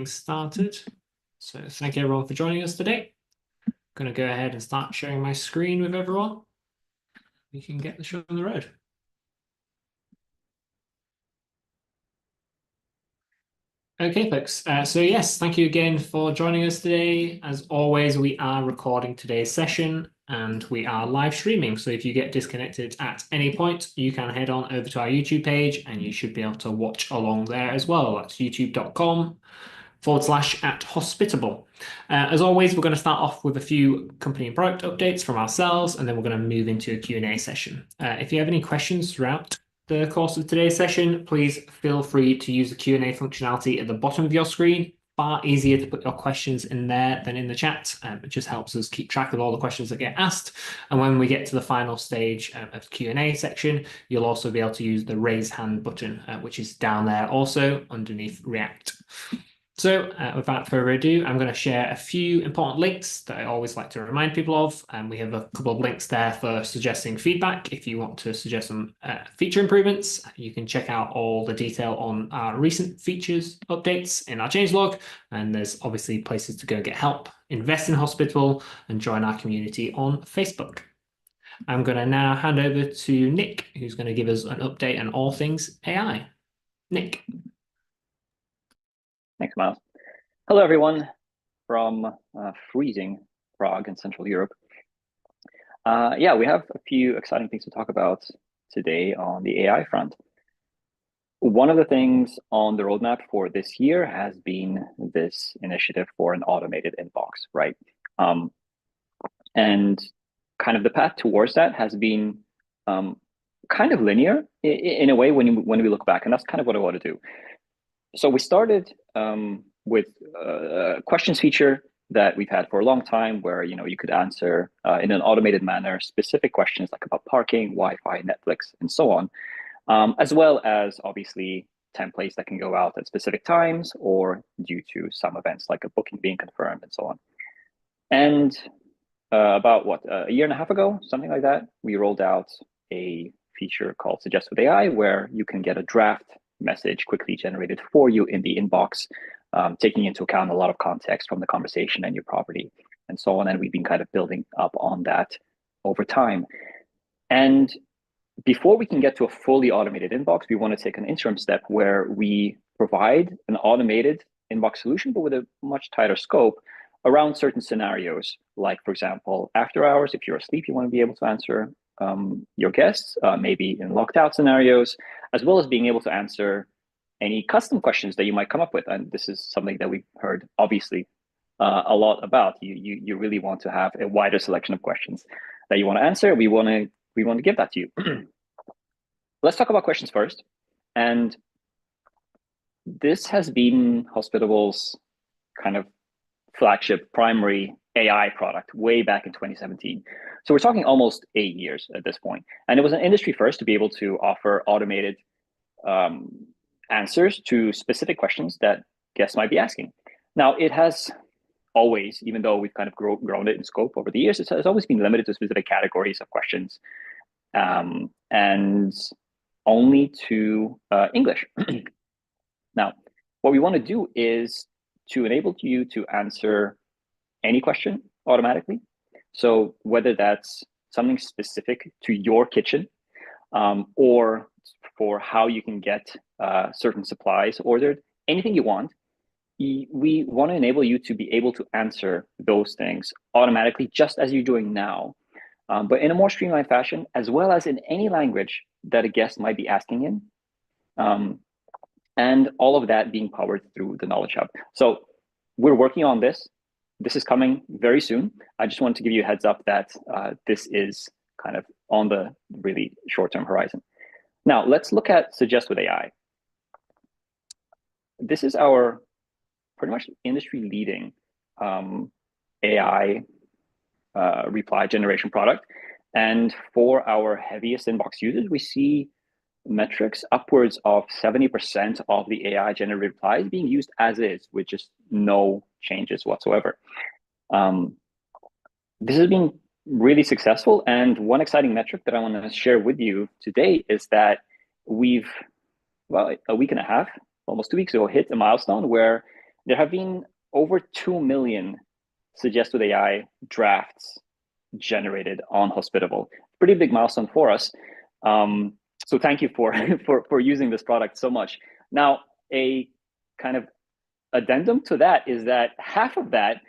getting started. So thank you everyone for joining us today. I'm going to go ahead and start sharing my screen with everyone. We can get the show on the road. Okay, folks. So yes, thank you again for joining us today. As always, we are recording today's session and we are live streaming. So if you get disconnected at any point, you can head on over to our YouTube page and you should be able to watch along there as well. That's youtube.com/@hospitable. As always, we're going to start off with a few company and product updates from ourselves, and then we're going to move into a Q&A session. If you have any questions throughout the course of today's session, please feel free to use the Q&A functionality at the bottom of your screen. Far easier to put your questions in there than in the chat. It just helps us keep track of all the questions that get asked. And when we get to the final stage of the Q&A section, you'll also be able to use the raise hand button, which is down there also underneath React. So without further ado, I'm going to share a few important links that I always like to remind people of. And we have a couple of links there for suggesting feedback. If you want to suggest some feature improvements, you can check out all the detail on our recent features updates in our changelog. And there's obviously places to go get help, invest in Hospitable, and join our community on Facebook. I'm going to now hand over to Nick, who's going to give us an update on all things AI. Nick. Thanks, Miles. Hello, everyone from freezing Prague in Central Europe. Yeah, we have a few exciting things to talk about today on the AI front. One of the things on the roadmap for this year has been this initiative for an automated inbox, right? And kind of the path towards that has been kind of linear in a way when we look back, and that's kind of what I want to do. So we started with a questions feature that we've had for a long time, where you could answer in an automated manner specific questions like about parking, Wi-Fi, Netflix, and so on, as well as obviously templates that can go out at specific times or due to some events like a booking being confirmed and so on. And about a year and a half ago, something like that, we rolled out a feature called Suggest with AI, where you can get a draft message quickly generated for you in the inbox, taking into account a lot of context from the conversation and your property and so on. And we've been kind of building up on that over time. And before we can get to a fully automated inbox, we want to take an interim step where we provide an automated inbox solution, but with a much tighter scope around certain scenarios. Like, for example, after hours, if you're asleep, you want to be able to answer your guests, maybe in locked out scenarios, as well as being able to answer any custom questions that you might come up with. And this is something that we've heard, obviously, a lot about. You really want to have a wider selection of questions that you want to answer. We want to give that to you. Let's talk about questions first. And this has been Hospitable's kind of flagship primary AI product way back in 2017. So we're talking almost 8 years at this point. And it was an industry first to be able to offer automated answers to specific questions that guests might be asking. Now, it has always, even though we've kind of grown it in scope over the years, it has always been limited to specific categories of questions and only to English. Now, what we want to do is to enable you to answer any question automatically. So whether that's something specific to your kitchen or for how you can get certain supplies ordered, anything you want, we want to enable you to be able to answer those things automatically, just as you're doing now, but in a more streamlined fashion, as well as in any language that a guest might be asking in. And all of that being powered through the Knowledge Hub. So we're working on this. This is coming very soon. I just wanted to give you a heads up that this is kind of on the really short-term horizon. Now, let's look at Suggest with AI. This is our pretty much industry-leading AI reply generation product. And for our heaviest inbox users, we see metrics upwards of 70% of the AI generated replies being used as is, with just no changes whatsoever. This has been really successful. And one exciting metric that I want to share with you today is that we've, well, a week and a half, almost 2 weeks ago, hit a milestone where there have been over 2 million suggested AI drafts generated on Hospitable. Pretty big milestone for us. So thank you for, for using this product so much. Now, a kind of addendum to that is that half of that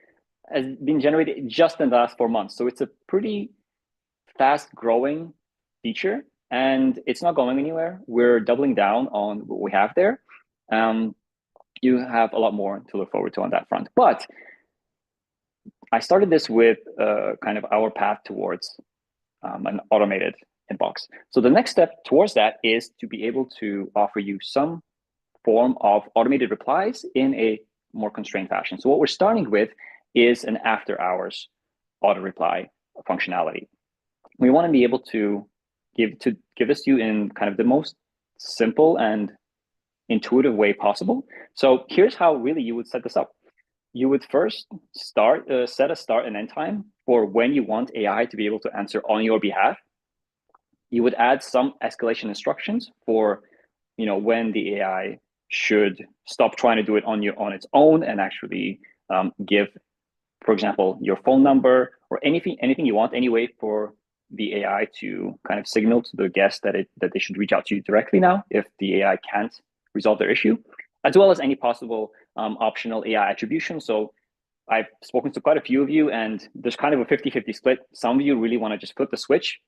has been generated just in the last 4 months. So it's a pretty fast growing feature and it's not going anywhere. We're doubling down on what we have there. You have a lot more to look forward to on that front. But I started this with kind of our path towards an automated inbox. So the next step towards that is to be able to offer you some form of automated replies in a more constrained fashion. So what we're starting with is an after hours auto reply functionality. We want to be able to give this to you in kind of the most simple and intuitive way possible. So here's how really you would set this up. You would first set a start and end time for when you want AI to be able to answer on your behalf. You would add some escalation instructions for, when the AI should stop trying to do it on its own and actually give, for example, your phone number or anything you want anyway for the AI to kind of signal to the guest that they should reach out to you directly now if the AI can't resolve their issue, as well as any possible optional AI attribution. So I've spoken to quite a few of you and there's kind of a 50-50 split. Some of you really want to just flip the switch,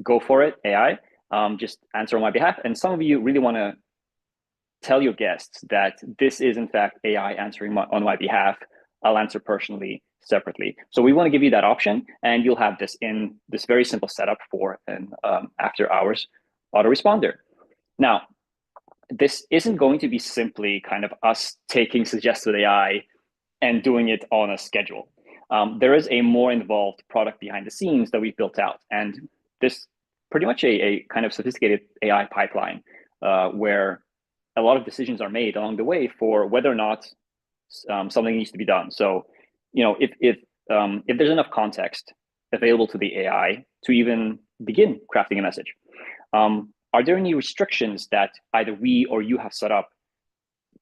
go for it, AI, just answer on my behalf. And some of you really want to tell your guests that this is in fact AI answering on my behalf. I'll answer personally, separately. So we want to give you that option and you'll have this in this very simple setup for an after hours autoresponder. Now, this isn't going to be simply kind of us taking suggested AI and doing it on a schedule. There is a more involved product behind the scenes that we've built out. And this pretty much a kind of sophisticated AI pipeline where a lot of decisions are made along the way for whether or not something needs to be done. So, if there's enough context available to the AI to even begin crafting a message, are there any restrictions that either we or you have set up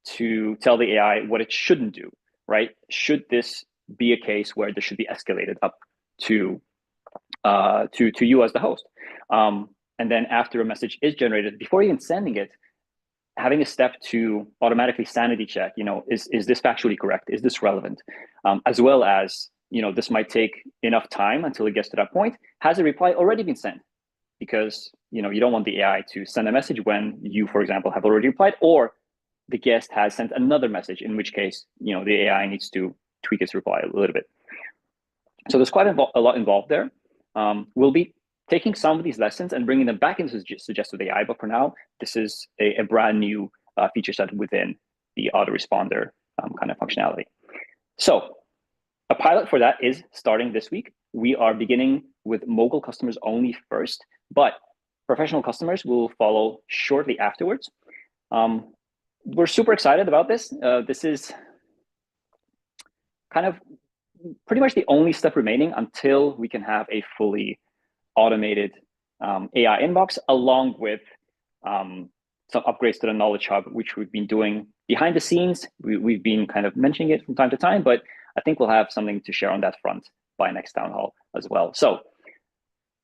to tell the AI what it shouldn't do, right? Should this be a case where this should be escalated up to you as the host? And then after a message is generated, before even sending it, having a step to automatically sanity check, is this factually correct? Is this relevant? As well as, this might take enough time until it gets to that point. Has a reply already been sent? Because, you don't want the AI to send a message when you, for example, have already replied, or the guest has sent another message, in which case, the AI needs to tweak its reply a little bit. So there's quite a lot involved there. We'll be taking some of these lessons and bringing them back into suggested AI, but for now, this is a brand new feature set within the autoresponder kind of functionality. So a pilot for that is starting this week. We are beginning with Mogul customers only first, but professional customers will follow shortly afterwards. We're super excited about this. This is kind of pretty much the only step remaining until we can have a fully automated AI inbox, along with some upgrades to the Knowledge Hub, which we've been doing behind the scenes. We've been kind of mentioning it from time to time, but I think we'll have something to share on that front by next town hall as well. So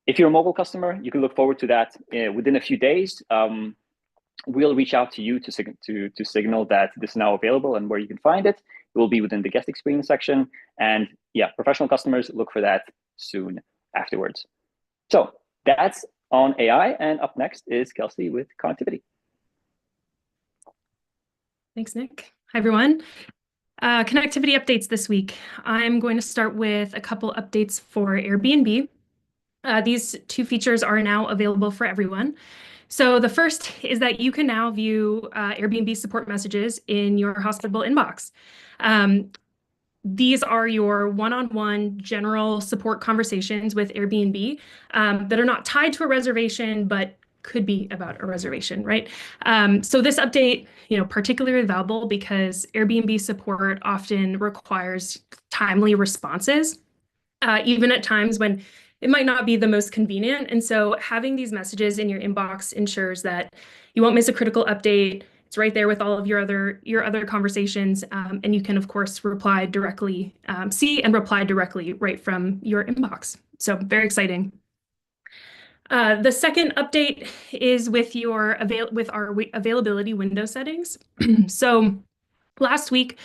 if you're a Mogul customer, you can look forward to that within a few days. We'll reach out to you to signal that this is now available and where you can find it. It will be within the guest experience section. And yeah, professional customers, look for that soon afterwards. So that's on AI. And up next is Kelsey with connectivity. Thanks, Nick. Hi, everyone. Connectivity updates this week. I'm going to start with a couple updates for Airbnb. These two features are now available for everyone. So the first is that you can now view Airbnb support messages in your Hospitable inbox. These are your one-on-one general support conversations with Airbnb that are not tied to a reservation, but could be about a reservation, right? So this update, particularly valuable because Airbnb support often requires timely responses, even at times when it might not be the most convenient. And so having these messages in your inbox ensures that you won't miss a critical update. It's right there with all of your other conversations, and you can of course reply directly, see and reply directly right from your inbox. So very exciting. The second update is with our availability window settings. So last week,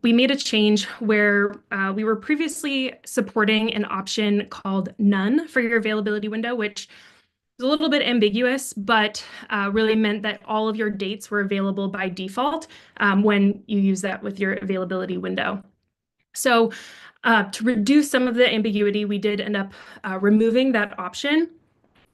we made a change where we were previously supporting an option called none for your availability window, which is a little bit ambiguous, but really meant that all of your dates were available by default when you use that with your availability window. So to reduce some of the ambiguity, we did end up removing that option.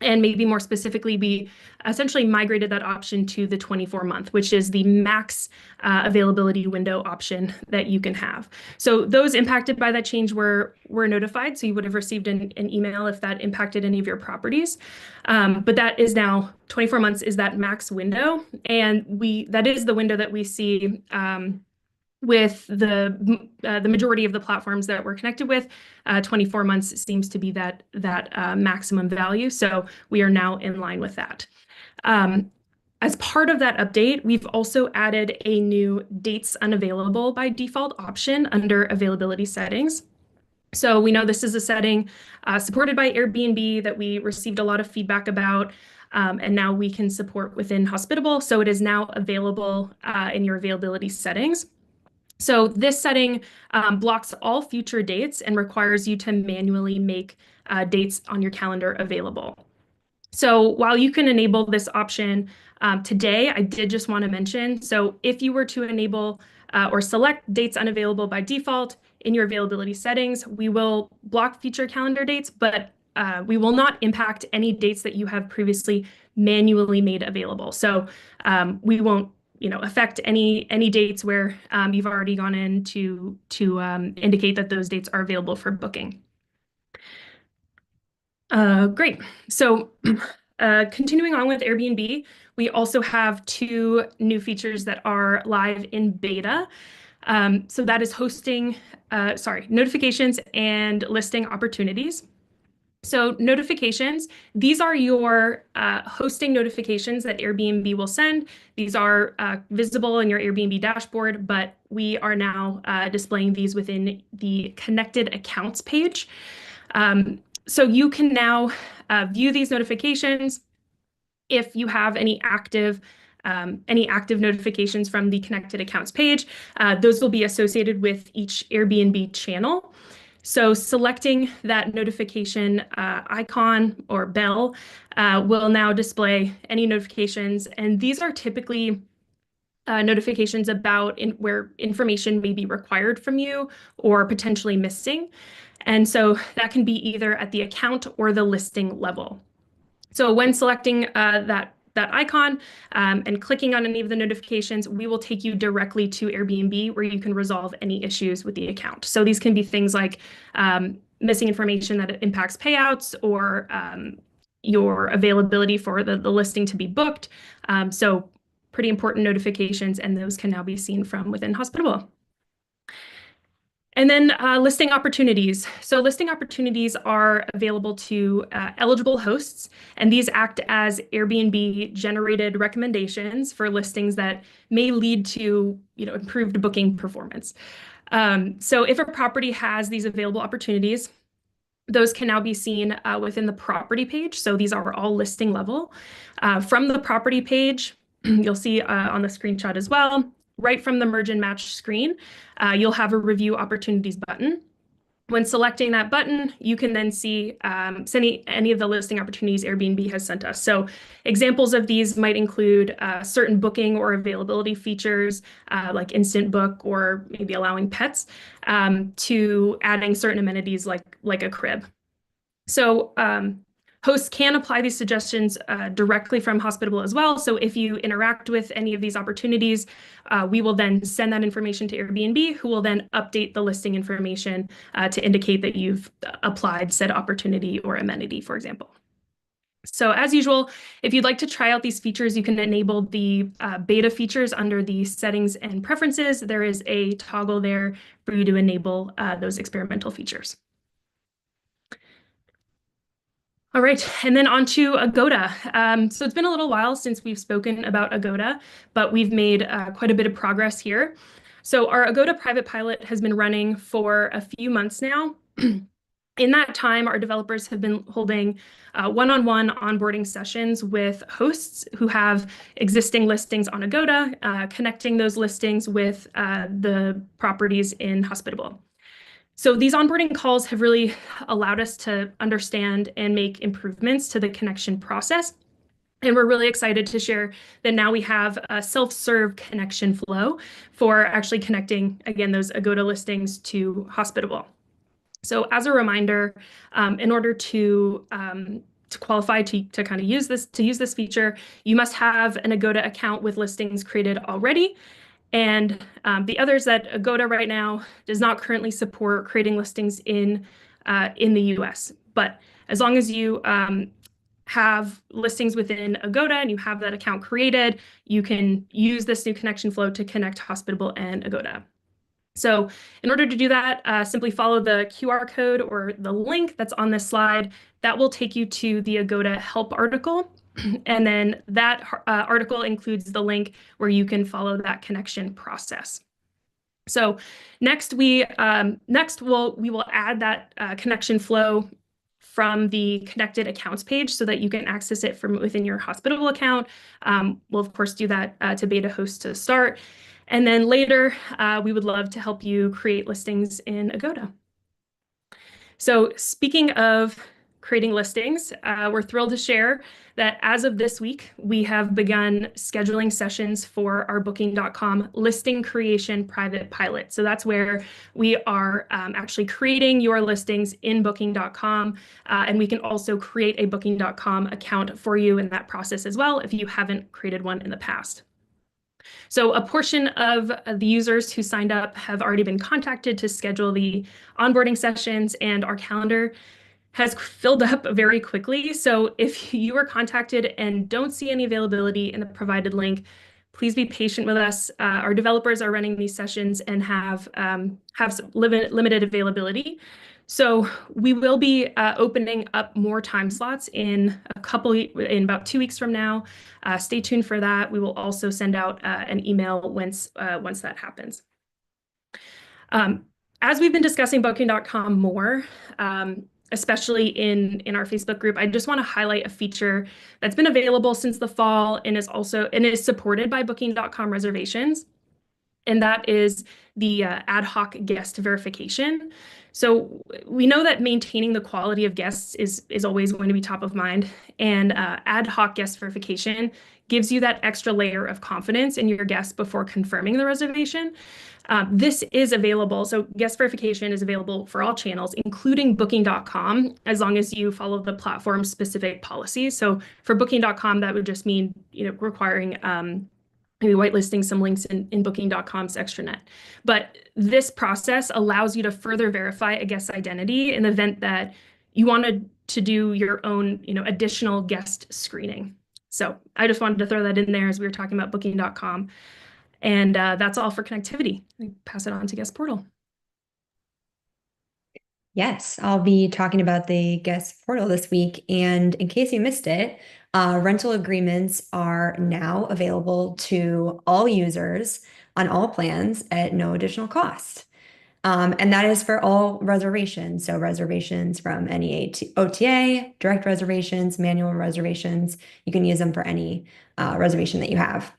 And maybe more specifically, we essentially migrated that option to the 24-month, which is the max availability window option that you can have. So those impacted by that change were notified. So you would have received an email if that impacted any of your properties. But that is now 24 months is that max window. And that is the window that we see with the majority of the platforms that we're connected with. 24 months seems to be that maximum value. So we are now in line with that. As part of that update, we've also added a new dates unavailable by default option under availability settings. So we know this is a setting supported by Airbnb that we received a lot of feedback about. And now we can support within Hospitable. So it is now available in your availability settings. So this setting blocks all future dates and requires you to manually make dates on your calendar available. So while you can enable this option today, I did just want to mention, so if you were to enable or select dates unavailable by default in your availability settings, we will block future calendar dates, but we will not impact any dates that you have previously manually made available. So we won't affect any dates where you've already gone in to indicate that those dates are available for booking. Great. So continuing on with Airbnb, we also have 2 new features that are live in beta. So that is notifications and listing opportunities. So notifications, these are your hosting notifications that Airbnb will send. These are visible in your Airbnb dashboard, but we are now displaying these within the connected accounts page. So you can now view these notifications if you have any active notifications from the connected accounts page. Those will be associated with each Airbnb channel. So selecting that notification icon or bell will now display any notifications. And these are typically notifications about where information may be required from you or potentially missing. And so that can be either at the account or the listing level. So when selecting that icon and clicking on any of the notifications, we will take you directly to Airbnb where you can resolve any issues with the account. So these can be things like missing information that impacts payouts or your availability for the listing to be booked. So pretty important notifications, and those can now be seen from within Hospitable. And then listing opportunities. So listing opportunities are available to eligible hosts, and these act as Airbnb generated recommendations for listings that may lead to improved booking performance. So if a property has these available opportunities, those can now be seen within the property page. So these are all listing level. From the property page, you'll see on the screenshot as well, right from the merge and match screen, you'll have a review opportunities button. When selecting that button, you can then see any of the listing opportunities Airbnb has sent us. So examples of these might include certain booking or availability features like instant book or maybe allowing pets to adding certain amenities like a crib. So hosts can apply these suggestions directly from Hospitable as well. So if you interact with any of these opportunities, we will then send that information to Airbnb, who will then update the listing information to indicate that you've applied said opportunity or amenity, for example. So as usual, if you'd like to try out these features, you can enable the beta features under the settings and preferences. There is a toggle there for you to enable those experimental features. All right, and then on to Agoda. So it's been a little while since we've spoken about Agoda, but we've made quite a bit of progress here. So our Agoda private pilot has been running for a few months now. In that time, our developers have been holding one-on-one onboarding sessions with hosts who have existing listings on Agoda, connecting those listings with the properties in Hospitable. So these onboarding calls have really allowed us to understand and make improvements to the connection process. And we're really excited to share that now we have a self-serve connection flow for actually connecting, again, those Agoda listings to Hospitable. So as a reminder, in order to qualify to kind of use this feature, you must have an Agoda account with listings created already. And the others that Agoda right now does not currently support creating listings in the US. But as long as you have listings within Agoda and you have that account created, you can use this new connection flow to connect Hospitable and Agoda. So in order to do that, simply follow the QR code or the link that's on this slide. That will take you to the Agoda help article. And then that article includes the link where you can follow that connection process. So next we will add that connection flow from the connected accounts page so that you can access it from within your Hospitable account. We'll of course do that to beta host to start. And then later, we would love to help you create listings in Agoda. So speaking of creating listings, we're thrilled to share that as of this week, we have begun scheduling sessions for our Booking.com listing creation private pilot. So that's where we are actually creating your listings in Booking.com, and we can also create a Booking.com account for you in that process as well if you haven't created one in the past. So a portion of the users who signed up have already been contacted to schedule the onboarding sessions, and our calendar has filled up very quickly. So if you were contacted and don't see any availability in the provided link, please be patient with us. Our developers are running these sessions and have some limited availability. So we will be opening up more time slots in about 2 weeks from now. Stay tuned for that. We will also send out an email once that happens. As we've been discussing Booking.com more, especially in our Facebook group, I just want to highlight a feature that's been available since the fall and is supported by Booking.com reservations. And that is the ad hoc guest verification. So we know that maintaining the quality of guests is always going to be top of mind, and ad hoc guest verification gives you that extra layer of confidence in your guests before confirming the reservation. This is available, so guest verification is available for all channels, including Booking.com, as long as you follow the platform specific policies. So for Booking.com, that would just mean requiring maybe whitelisting some links in Booking.com's extranet. But this process allows you to further verify a guest's identity in the event that you wanted to do your own additional guest screening. So I just wanted to throw that in there as we were talking about Booking.com. And that's all for connectivity. I pass it on to Guest Portal. Yes, I'll be talking about the guest portal this week. And in case you missed it, rental agreements are now available to all users on all plans at no additional cost. And that is for all reservations. So reservations from any OTA, direct reservations, manual reservations, you can use them for any reservation that you have.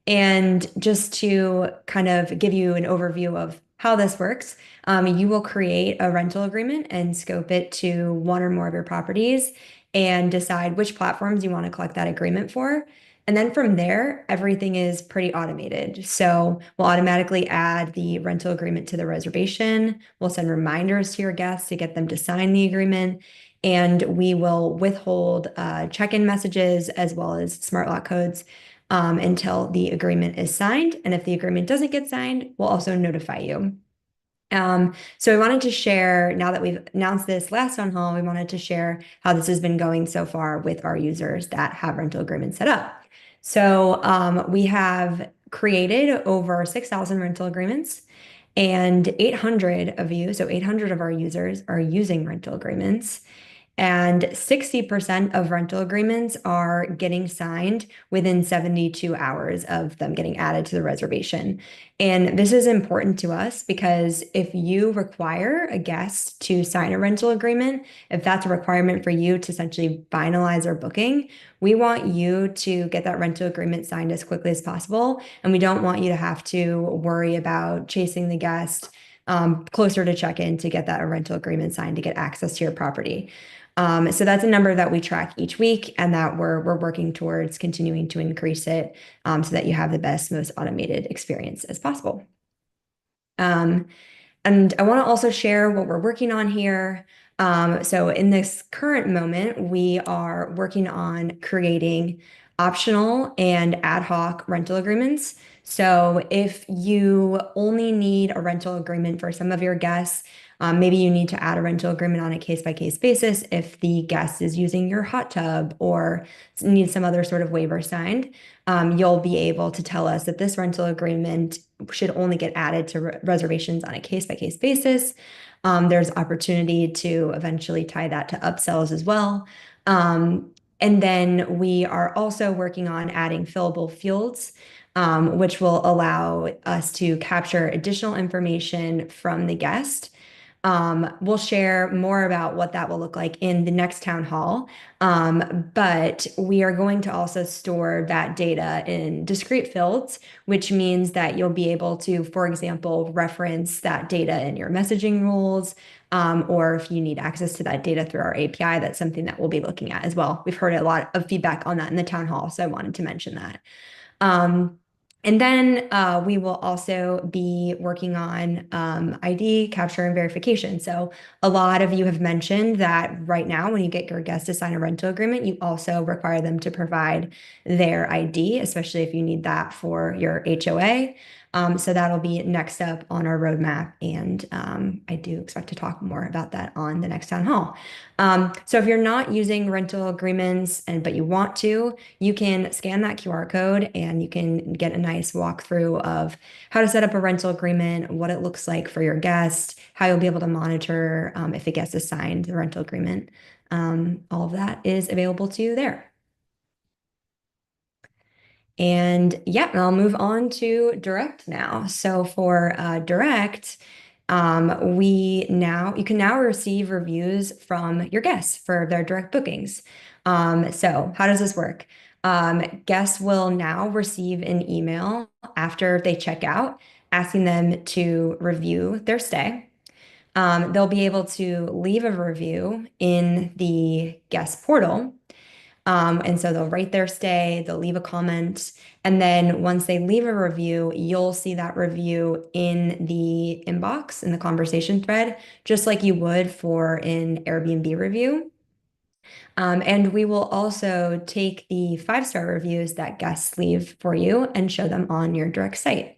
And just to kind of give you an overview of how this works, you will create a rental agreement and scope it to one or more of your properties and decide which platforms you want to collect that agreement for. And then from there, everything is pretty automated. So we'll automatically add the rental agreement to the reservation. We'll send reminders to your guests to get them to sign the agreement. And we will withhold check-in messages as well as smart lock codes until the agreement is signed. And if the agreement doesn't get signed, we'll also notify you. So I wanted to share, now that we've announced this last town hall, we wanted to share how this has been going so far with our users that have rental agreements set up. So we have created over 6,000 rental agreements, and 800 of you, so 800 of our users are using rental agreements. And 60% of rental agreements are getting signed within 72 hours of them getting added to the reservation. And this is important to us because if you require a guest to sign a rental agreement, if that's a requirement for you to essentially finalize their booking, we want you to get that rental agreement signed as quickly as possible. And we don't want you to have to worry about chasing the guest closer to check-in to get that rental agreement signed to get access to your property. So that's a number that we track each week and that we're working towards continuing to increase it so that you have the best, most automated experience as possible. And I want to also share what we're working on here. So in this current moment, we are working on creating optional and ad hoc rental agreements. So if you only need a rental agreement for some of your guests, maybe you need to add a rental agreement on a case-by-case basis if the guest is using your hot tub or needs some other sort of waiver signed. You'll be able to tell us that this rental agreement should only get added to reservations on a case-by-case basis. There's opportunity to eventually tie that to upsells as well. And then we are also working on adding fillable fields, which will allow us to capture additional information from the guest. We'll share more about what that will look like in the next town hall. But we are going to also store that data in discrete fields, which means that you'll be able to, for example, reference that data in your messaging rules. Or if you need access to that data through our API, that's something that we'll be looking at as well. We've heard a lot of feedback on that in the town hall, so I wanted to mention that. And then we will also be working on ID capture and verification. So a lot of you have mentioned that right now, when you get your guest to sign a rental agreement, you also require them to provide their ID, especially if you need that for your HOA. So that'll be next up on our roadmap. And I do expect to talk more about that on the next town hall. So if you're not using rental agreements but you want to, you can scan that QR code and you can get a nice walkthrough of how to set up a rental agreement, what it looks like for your guest, how you'll be able to monitor if a guest has signed the rental agreement. All of that is available to you there. And yeah, I'll move on to Direct now. So for Direct, you can now receive reviews from your guests for their direct bookings. So how does this work? Guests will now receive an email after they check out, asking them to review their stay. They'll be able to leave a review in the guest portal. And so they'll rate their stay, they'll leave a comment, and then once they leave a review, you'll see that review in the inbox, in the conversation thread, just like you would for an Airbnb review. And we will also take the 5-star reviews that guests leave for you and show them on your direct site.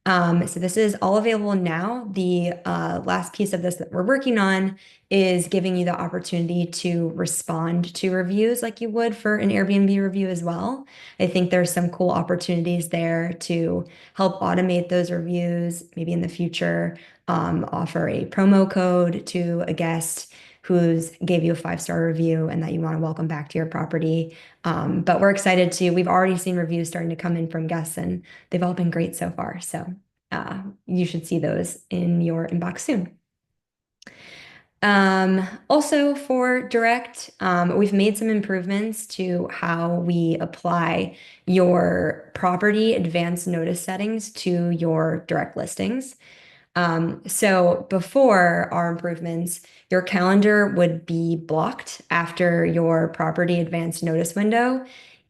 So this is all available now. The last piece of this that we're working on is giving you the opportunity to respond to reviews like you would for an Airbnb review as well. I think there's some cool opportunities there to help automate those reviews, maybe in the future, offer a promo code to a guest who's gave you a 5-star review and that you want to welcome back to your property. But we're excited we've already seen reviews starting to come in from guests and they've all been great so far. So you should see those in your inbox soon. Also for Direct, we've made some improvements to how we apply your property advance notice settings to your direct listings. So before our improvements, your calendar would be blocked after your property advance notice window,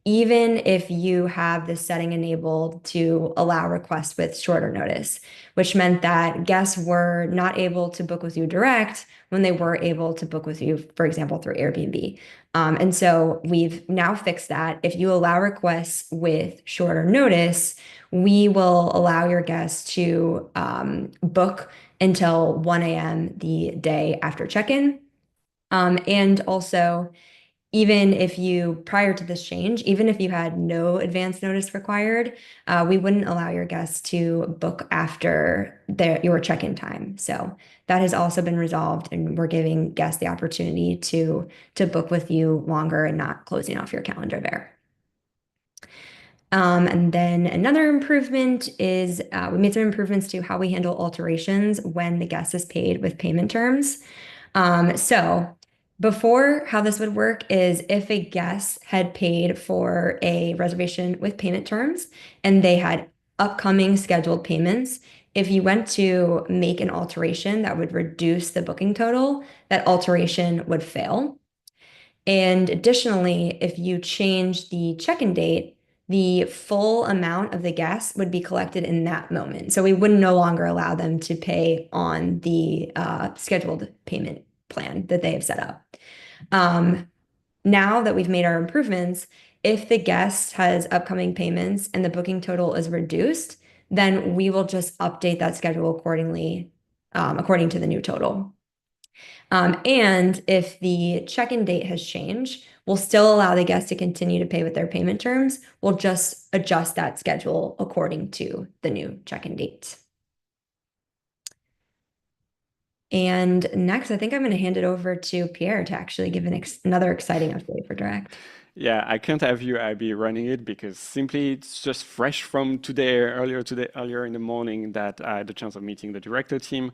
even if you have this setting enabled to allow requests with shorter notice, which meant that guests were not able to book with you direct when they were able to book with you, for example, through Airbnb. And so we've now fixed that. If you allow requests with shorter notice, we will allow your guests to book until 1 a.m. the day after check-in. And also, even if you, prior to this change, even if you had no advance notice required, we wouldn't allow your guests to book after your check-in time. So that has also been resolved, and we're giving guests the opportunity to book with you longer and not closing off your calendar there. And then another improvement is we made some improvements to how we handle alterations when the guest is paid with payment terms. So before, how this would work is if a guest had paid for a reservation with payment terms and they had upcoming scheduled payments, if you went to make an alteration that would reduce the booking total, that alteration would fail. And additionally, if you change the check-in date, the full amount of the guest would be collected in that moment. So we would no longer allow them to pay on the scheduled payment plan that they have set up. Now that we've made our improvements, if the guest has upcoming payments and the booking total is reduced, then we will just update that schedule accordingly, according to the new total. And if the check-in date has changed, we'll still allow the guest to continue to pay with their payment terms. We'll just adjust that schedule according to the new check-in date. And next, I think I'm going to hand it over to Pierre to actually give another exciting update for Direct. Yeah, I can't have you be running it because simply it's just fresh from earlier in the morning that I had the chance of meeting the Directo team.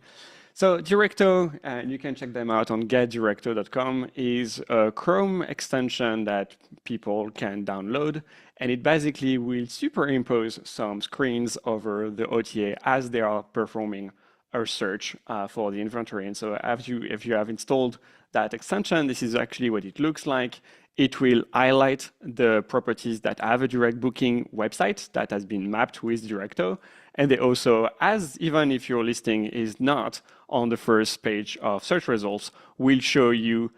So Directo, you can check them out on getdirecto.com, is a Chrome extension that people can download, and it basically will superimpose some screens over the OTA as they are performing a search for the inventory. And so if you have installed that extension, this is actually what it looks like. It will highlight the properties that have a direct booking website that has been mapped with Directo. And they also, even if your listing is not on the first page of search results, will show you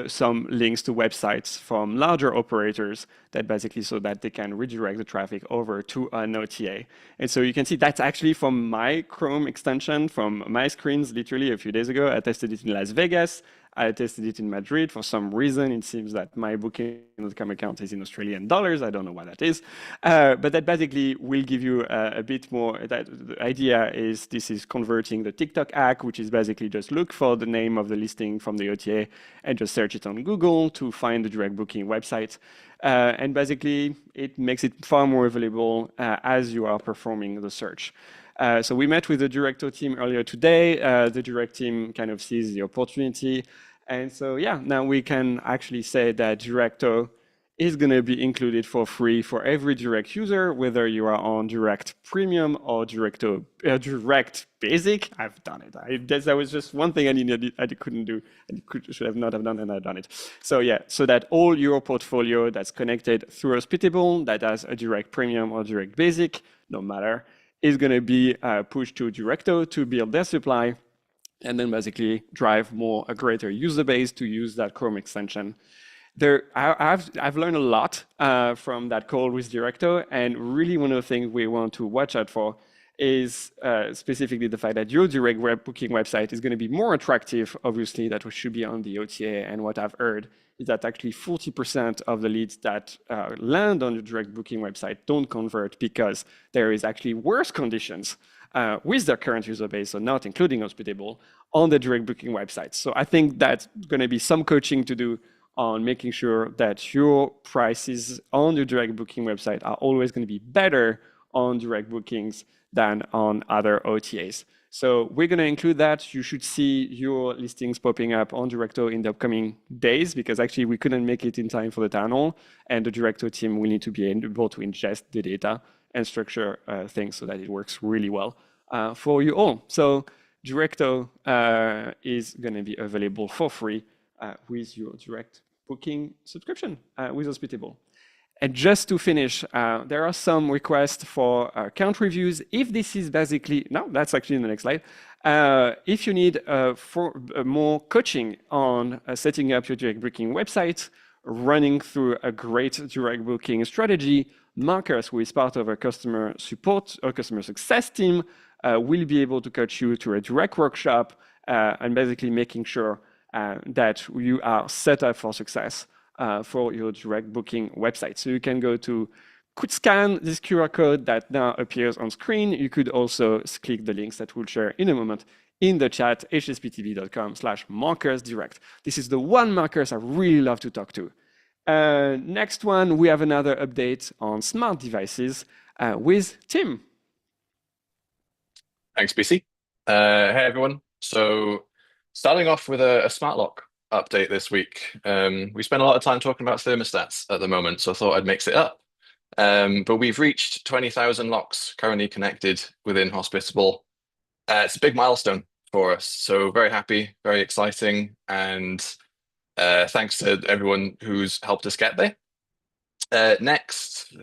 some links to websites from larger operators that basically so that they can redirect the traffic over to an OTA. And so you can see that's actually from my Chrome extension, from my screens literally a few days ago. I tested it in Las Vegas. I tested it in Madrid. For some reason, it seems that my booking.com account is in Australian dollars. I don't know why that is. But that basically will give you a bit more. The idea is this is converting the TikTok hack, which is basically just look for the name of the listing from the OTA and just search it on Google to find the direct booking website. And basically, it makes it far more available as you are performing the search. So we met with the Directo team earlier today. The Direct team kind of sees the opportunity. And so, yeah, now we can actually say that Directo is going to be included for free for every Direct user, whether you are on Direct Premium or Directo Direct Basic. I've done it. That was just one thing I couldn't do. Should have not have done, and I've done it. So yeah, so that all your portfolio that's connected through Hospitable, that has a Direct Premium or Direct Basic, no matter, is going to be pushed to Directo to build their supply and then basically drive a greater user base to use that Chrome extension. I've learned a lot from that call with Directo, and really one of the things we want to watch out for is specifically the fact that your direct web booking website is going to be more attractive, obviously, that should be on the OTA. And what I've heard is that actually 40% of the leads that land on your direct booking website don't convert because there is actually worse conditions with their current user base, so not including Hospitable, on the direct booking website. So I think that's going to be some coaching to do on making sure that your prices on your direct booking website are always going to be better on direct bookings than on other OTAs. So we're going to include that. You should see your listings popping up on Directo in the upcoming days, because actually we couldn't make it in time for the town hall, and the Directo team will need to be able to ingest the data and structure things so that it works really well for you all. So Directo is going to be available for free with your direct booking subscription with Hospitable. And just to finish, there are some requests for account reviews. If this is basically, no, that's actually in the next slide. If you need more coaching on setting up your direct booking website, running through a great direct booking strategy, Marcus, who is part of our customer support or customer success team, will be able to coach you through a direct workshop and basically making sure that you are set up for success for your direct booking website. So you can go to scan this QR code that now appears on screen. You could also click the links that we'll share in a moment in the chat, hsptv.com/markersdirect. This is the one Markers I really love to talk to. Next one, we have another update on smart devices with Tim. Thanks, BC. Hey, everyone. So starting off with a smart lock update this week. We spend a lot of time talking about thermostats at the moment, so I thought I'd mix it up. But we've reached 20,000 locks currently connected within Hospitable. It's a big milestone for us, so very happy, very exciting, and thanks to everyone who's helped us get there. Next,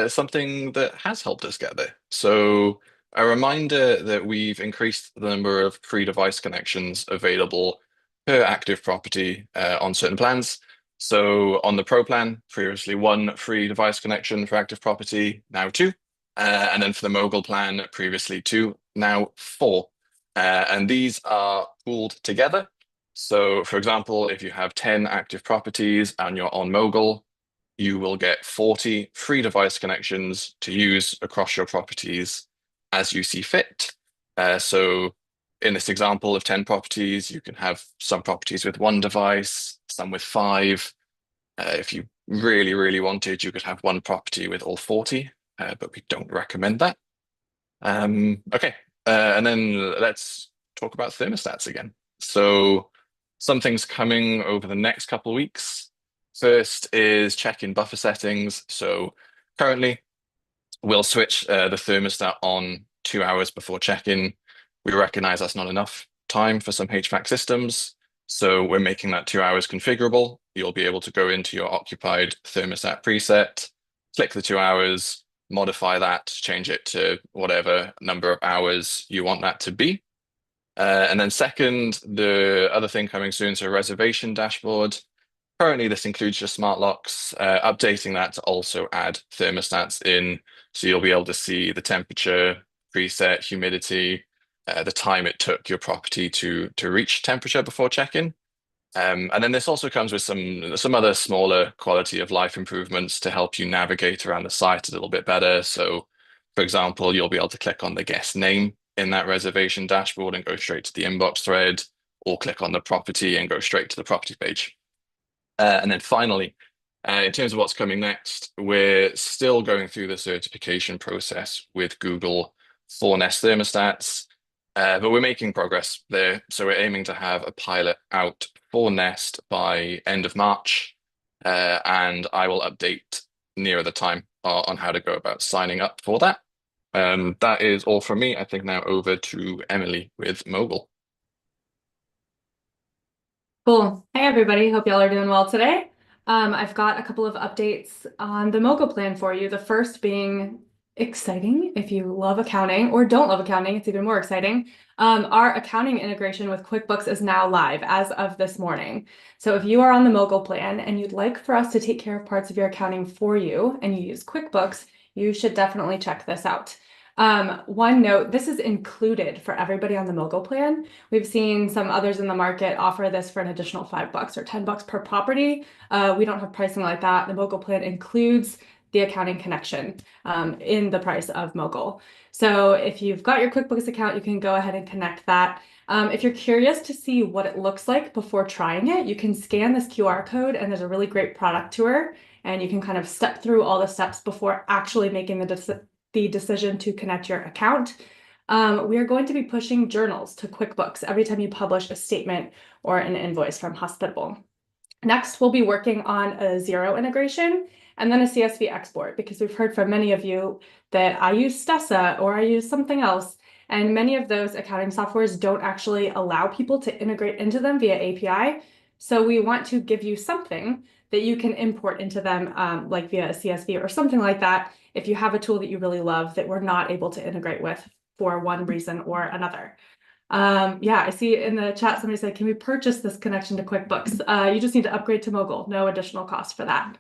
something that has helped us get there. So a reminder that we've increased the number of free device connections available per active property on certain plans. So on the Pro plan, previously 1 free device connection for active property, now 2. And then for the Mogul plan, previously 2, now 4. And these are pooled together. So for example, if you have 10 active properties and you're on Mogul, you will get 40 free device connections to use across your properties as you see fit. So in this example of 10 properties, you can have some properties with 1 device, some with 5. If you really, really wanted, you could have 1 property with all 40, but we don't recommend that. Okay, and then let's talk about thermostats again. So something's coming over the next couple of weeks. First is check-in buffer settings. So currently, we'll switch the thermostat on 2 hours before check-in. We recognize that's not enough time for some HVAC systems, so we're making that 2 hours configurable. You'll be able to go into your occupied thermostat preset, click the 2 hours, modify that, change it to whatever number of hours you want that to be. And then second, the other thing coming soon, so reservation dashboard. Currently, this includes your smart locks, updating that to also add thermostats in. So you'll be able to see the temperature, preset, humidity, the time it took your property to reach temperature before check-in. And then this also comes with some other smaller quality of life improvements to help you navigate around the site a little bit better. So for example, you'll be able to click on the guest name in that reservation dashboard and go straight to the inbox thread, or click on the property and go straight to the property page. And then finally, in terms of what's coming next, we're still going through the certification process with Google for Nest thermostats, but we're making progress there. So we're aiming to have a pilot out for Nest by end of March, and I will update nearer the time on how to go about signing up for that. That is all from me. I think now over to Emily with Mogul. Cool. Hey, everybody. Hope y'all are doing well today. I've got a couple of updates on the Mogul plan for you. The first being exciting. If you love accounting or don't love accounting, it's even more exciting. Our accounting integration with QuickBooks is now live as of this morning. So if you are on the Mogul plan and you'd like for us to take care of parts of your accounting for you and you use QuickBooks, you should definitely check this out. One note, this is included for everybody on the Mogul plan. We've seen some others in the market offer this for an additional $5 or $10 per property. We don't have pricing like that. The Mogul plan includes the accounting connection in the price of Mogul. So if you've got your QuickBooks account, you can go ahead and connect that. If you're curious to see what it looks like before trying it, you can scan this QR code and there's a really great product tour and you can kind of step through all the steps before actually making the decision to connect your account. We are going to be pushing journals to QuickBooks every time you publish a statement or an invoice from Hospitable. Next, we'll be working on a Xero integration and then a CSV export, because we've heard from many of you that I use Stessa or I use something else, and many of those accounting softwares don't actually allow people to integrate into them via API. So we want to give you something that you can import into them, like via a CSV or something like that, if you have a tool that you really love that we're not able to integrate with for one reason or another. Yeah, I see in the chat somebody said, can we purchase this connection to QuickBooks? You just need to upgrade to Mogul, no additional cost for that.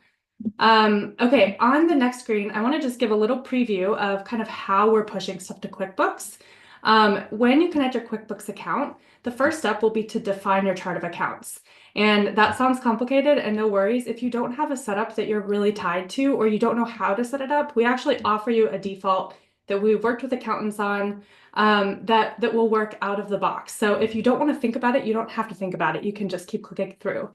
Okay, on the next screen, I want to just give a little preview of kind of how we're pushing stuff to QuickBooks. When you connect your QuickBooks account, the first step will be to define your chart of accounts. And that sounds complicated, and no worries. If you don't have a setup that you're really tied to, or you don't know how to set it up, we actually offer you a default that we've worked with accountants on that will work out of the box. So if you don't want to think about it, you don't have to think about it. You can just keep clicking through.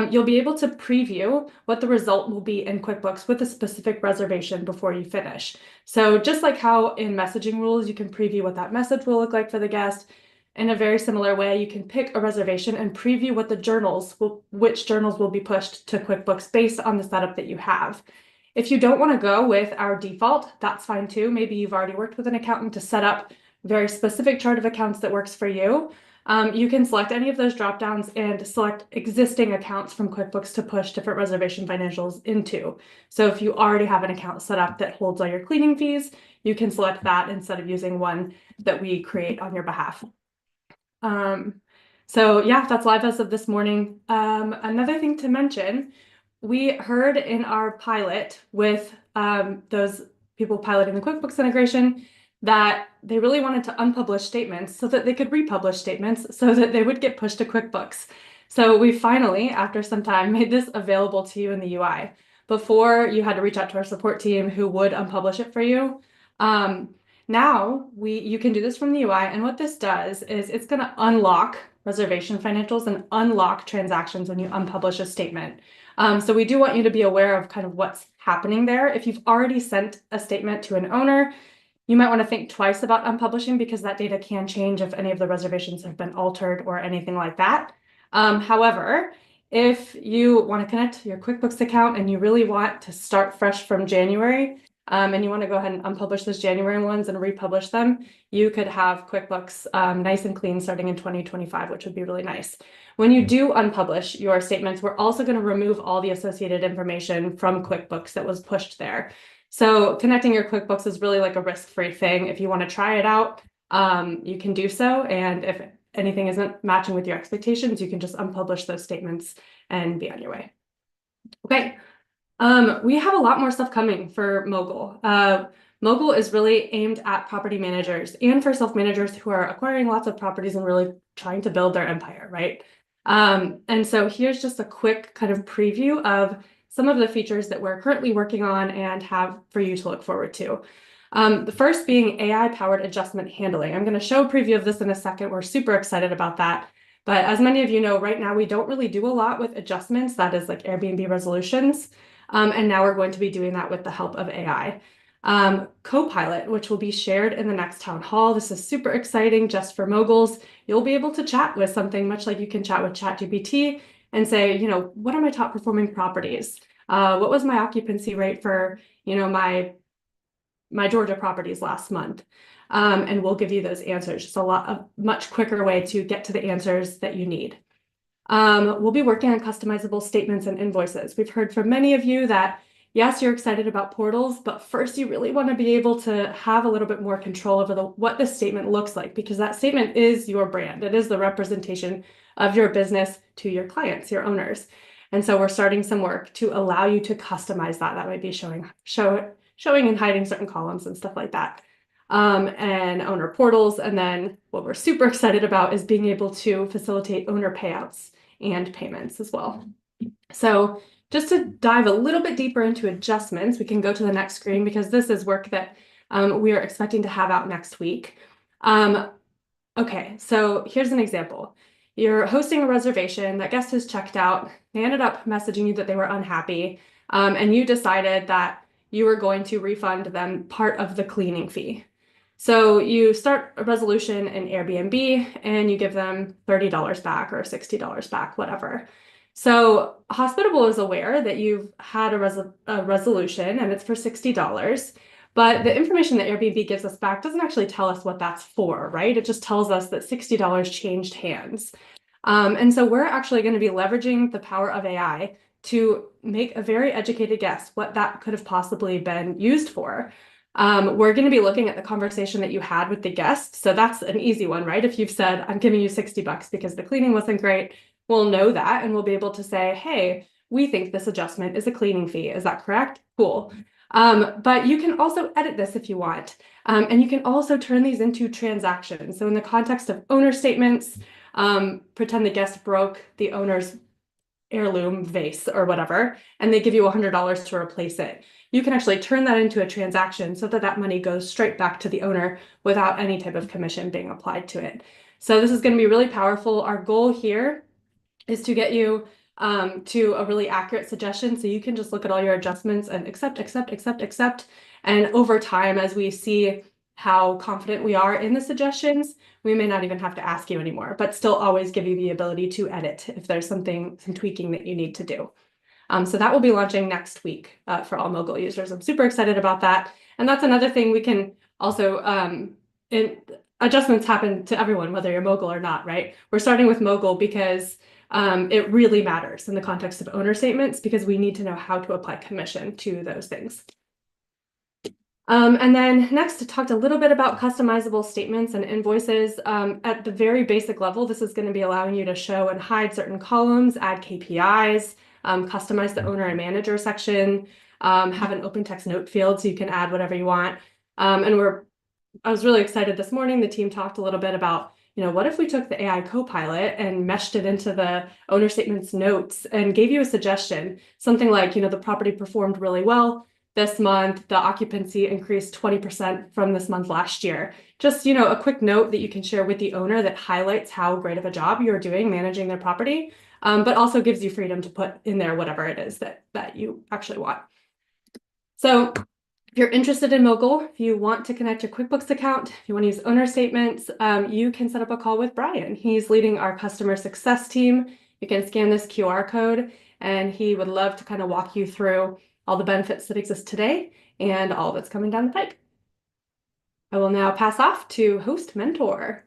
You'll be able to preview what the result will be in QuickBooks with a specific reservation before you finish. So just like how in messaging rules, you can preview what that message will look like for the guest, in a very similar way, you can pick a reservation and preview what which journals will be pushed to QuickBooks based on the setup that you have. If you don't want to go with our default, that's fine too. Maybe you've already worked with an accountant to set up a very specific chart of accounts that works for you. You can select any of those dropdowns and select existing accounts from QuickBooks to push different reservation financials into. So if you already have an account set up that holds all your cleaning fees, you can select that instead of using one that we create on your behalf. So yeah, that's live as of this morning. Another thing to mention, we heard in our pilot with those people piloting the QuickBooks integration that they really wanted to unpublish statements so that they could republish statements so that they would get pushed to QuickBooks. So we finally, after some time, made this available to you in the UI. Before, you had to reach out to our support team who would unpublish it for you. Now you can do this from the UI, and what this does is it's going to unlock reservation financials and unlock transactions when you unpublish a statement. So we do want you to be aware of kind of what's happening there. If you've already sent a statement to an owner, you might want to think twice about unpublishing because that data can change if any of the reservations have been altered or anything like that. However, if you want to connect your QuickBooks account and you really want to start fresh from January, and you want to go ahead and unpublish those January ones and republish them, you could have QuickBooks nice and clean starting in 2025, which would be really nice. When you do unpublish your statements, we're also going to remove all the associated information from QuickBooks that was pushed there. So connecting your QuickBooks is really like a risk-free thing. If you want to try it out, you can do so. And if anything isn't matching with your expectations, you can just unpublish those statements and be on your way. Okay. We have a lot more stuff coming for Mogul. Mogul is really aimed at property managers and for self-managers who are acquiring lots of properties and really trying to build their empire, right? And so here's just a quick kind of preview of some of the features that we're currently working on and have for you to look forward to. The first being AI-powered adjustment handling. I'm going to show a preview of this in a second. We're super excited about that. But as many of you know, right now we don't really do a lot with adjustments, that is like Airbnb resolutions. And now we're going to be doing that with the help of AI. Copilot, which will be shared in the next town hall. This is super exciting just for moguls. You'll be able to chat with something much like you can chat with ChatGPT and say, you know, what are my top performing properties? What was my occupancy rate for, you know, my Georgia properties last month? And we'll give you those answers. Just a much quicker way to get to the answers that you need. We'll be working on customizable statements and invoices. We've heard from many of you that, yes, you're excited about portals, but first you really want to be able to have a little bit more control over what the statement looks like, because that statement is your brand. It is the representation of your business to your clients, your owners. And so we're starting some work to allow you to customize that. That might be showing and hiding certain columns and stuff like that. And owner portals. And then what we're super excited about is being able to facilitate owner payouts and payments as well. So just to dive a little bit deeper into adjustments, we can go to the next screen because this is work that we are expecting to have out next week. Okay, so here's an example. You're hosting a reservation, that guest has checked out, they ended up messaging you that they were unhappy, and you decided that you were going to refund them part of the cleaning fee. So you start a resolution in Airbnb and you give them $30 back or $60 back, whatever. So Hospitable is aware that you've had a resolution and it's for $60, but the information that Airbnb gives us back doesn't actually tell us what that's for, right? It just tells us that $60 changed hands. And so we're actually going to be leveraging the power of AI to make a very educated guess what that could have possibly been used for. We're going to be looking at the conversation that you had with the guest. So that's an easy one, right? If you've said, I'm giving you $60 because the cleaning wasn't great, we'll know that and we'll be able to say, hey, we think this adjustment is a cleaning fee. Is that correct? Cool. But you can also edit this if you want. And you can also turn these into transactions. So in the context of owner statements, pretend the guest broke the owner's heirloom vase or whatever, and they give you $100 to replace it. You can actually turn that into a transaction so that that money goes straight back to the owner without any type of commission being applied to it. So this is going to be really powerful. Our goal here is to get you to a really accurate suggestion. So you can just look at all your adjustments and accept. And over time, as we see how confident we are in the suggestions, we may not even have to ask you anymore, but still always give you the ability to edit if there's some tweaking that you need to do. So that will be launching next week for all Mogul users. I'm super excited about that. And that's another thing we can also, adjustments happen to everyone, whether you're Mogul or not, right? We're starting with Mogul because it really matters in the context of owner statements because we need to know how to apply commission to those things. And then next, I talked a little bit about customizable statements and invoices. At the very basic level, this is going to be allowing you to show and hide certain columns, add KPIs, customize the owner and manager section, have an open text note field so you can add whatever you want. And I was really excited this morning. The team talked a little bit about, what if we took the AI Copilot and meshed it into the owner statements notes and gave you a suggestion, something like, the property performed really well this month, the occupancy increased 20% from this month last year. Just, a quick note that you can share with the owner that highlights how great of a job you're doing managing their property, but also gives you freedom to put in there whatever it is that you actually want. So if you're interested in Mogul, if you want to connect your QuickBooks account, if you want to use owner statements, you can set up a call with Brian. He's leading our customer success team. You can scan this QR code, and he would love to kind of walk you through all the benefits that exist today and all that's coming down the pike. I will now pass off to Host Mentor.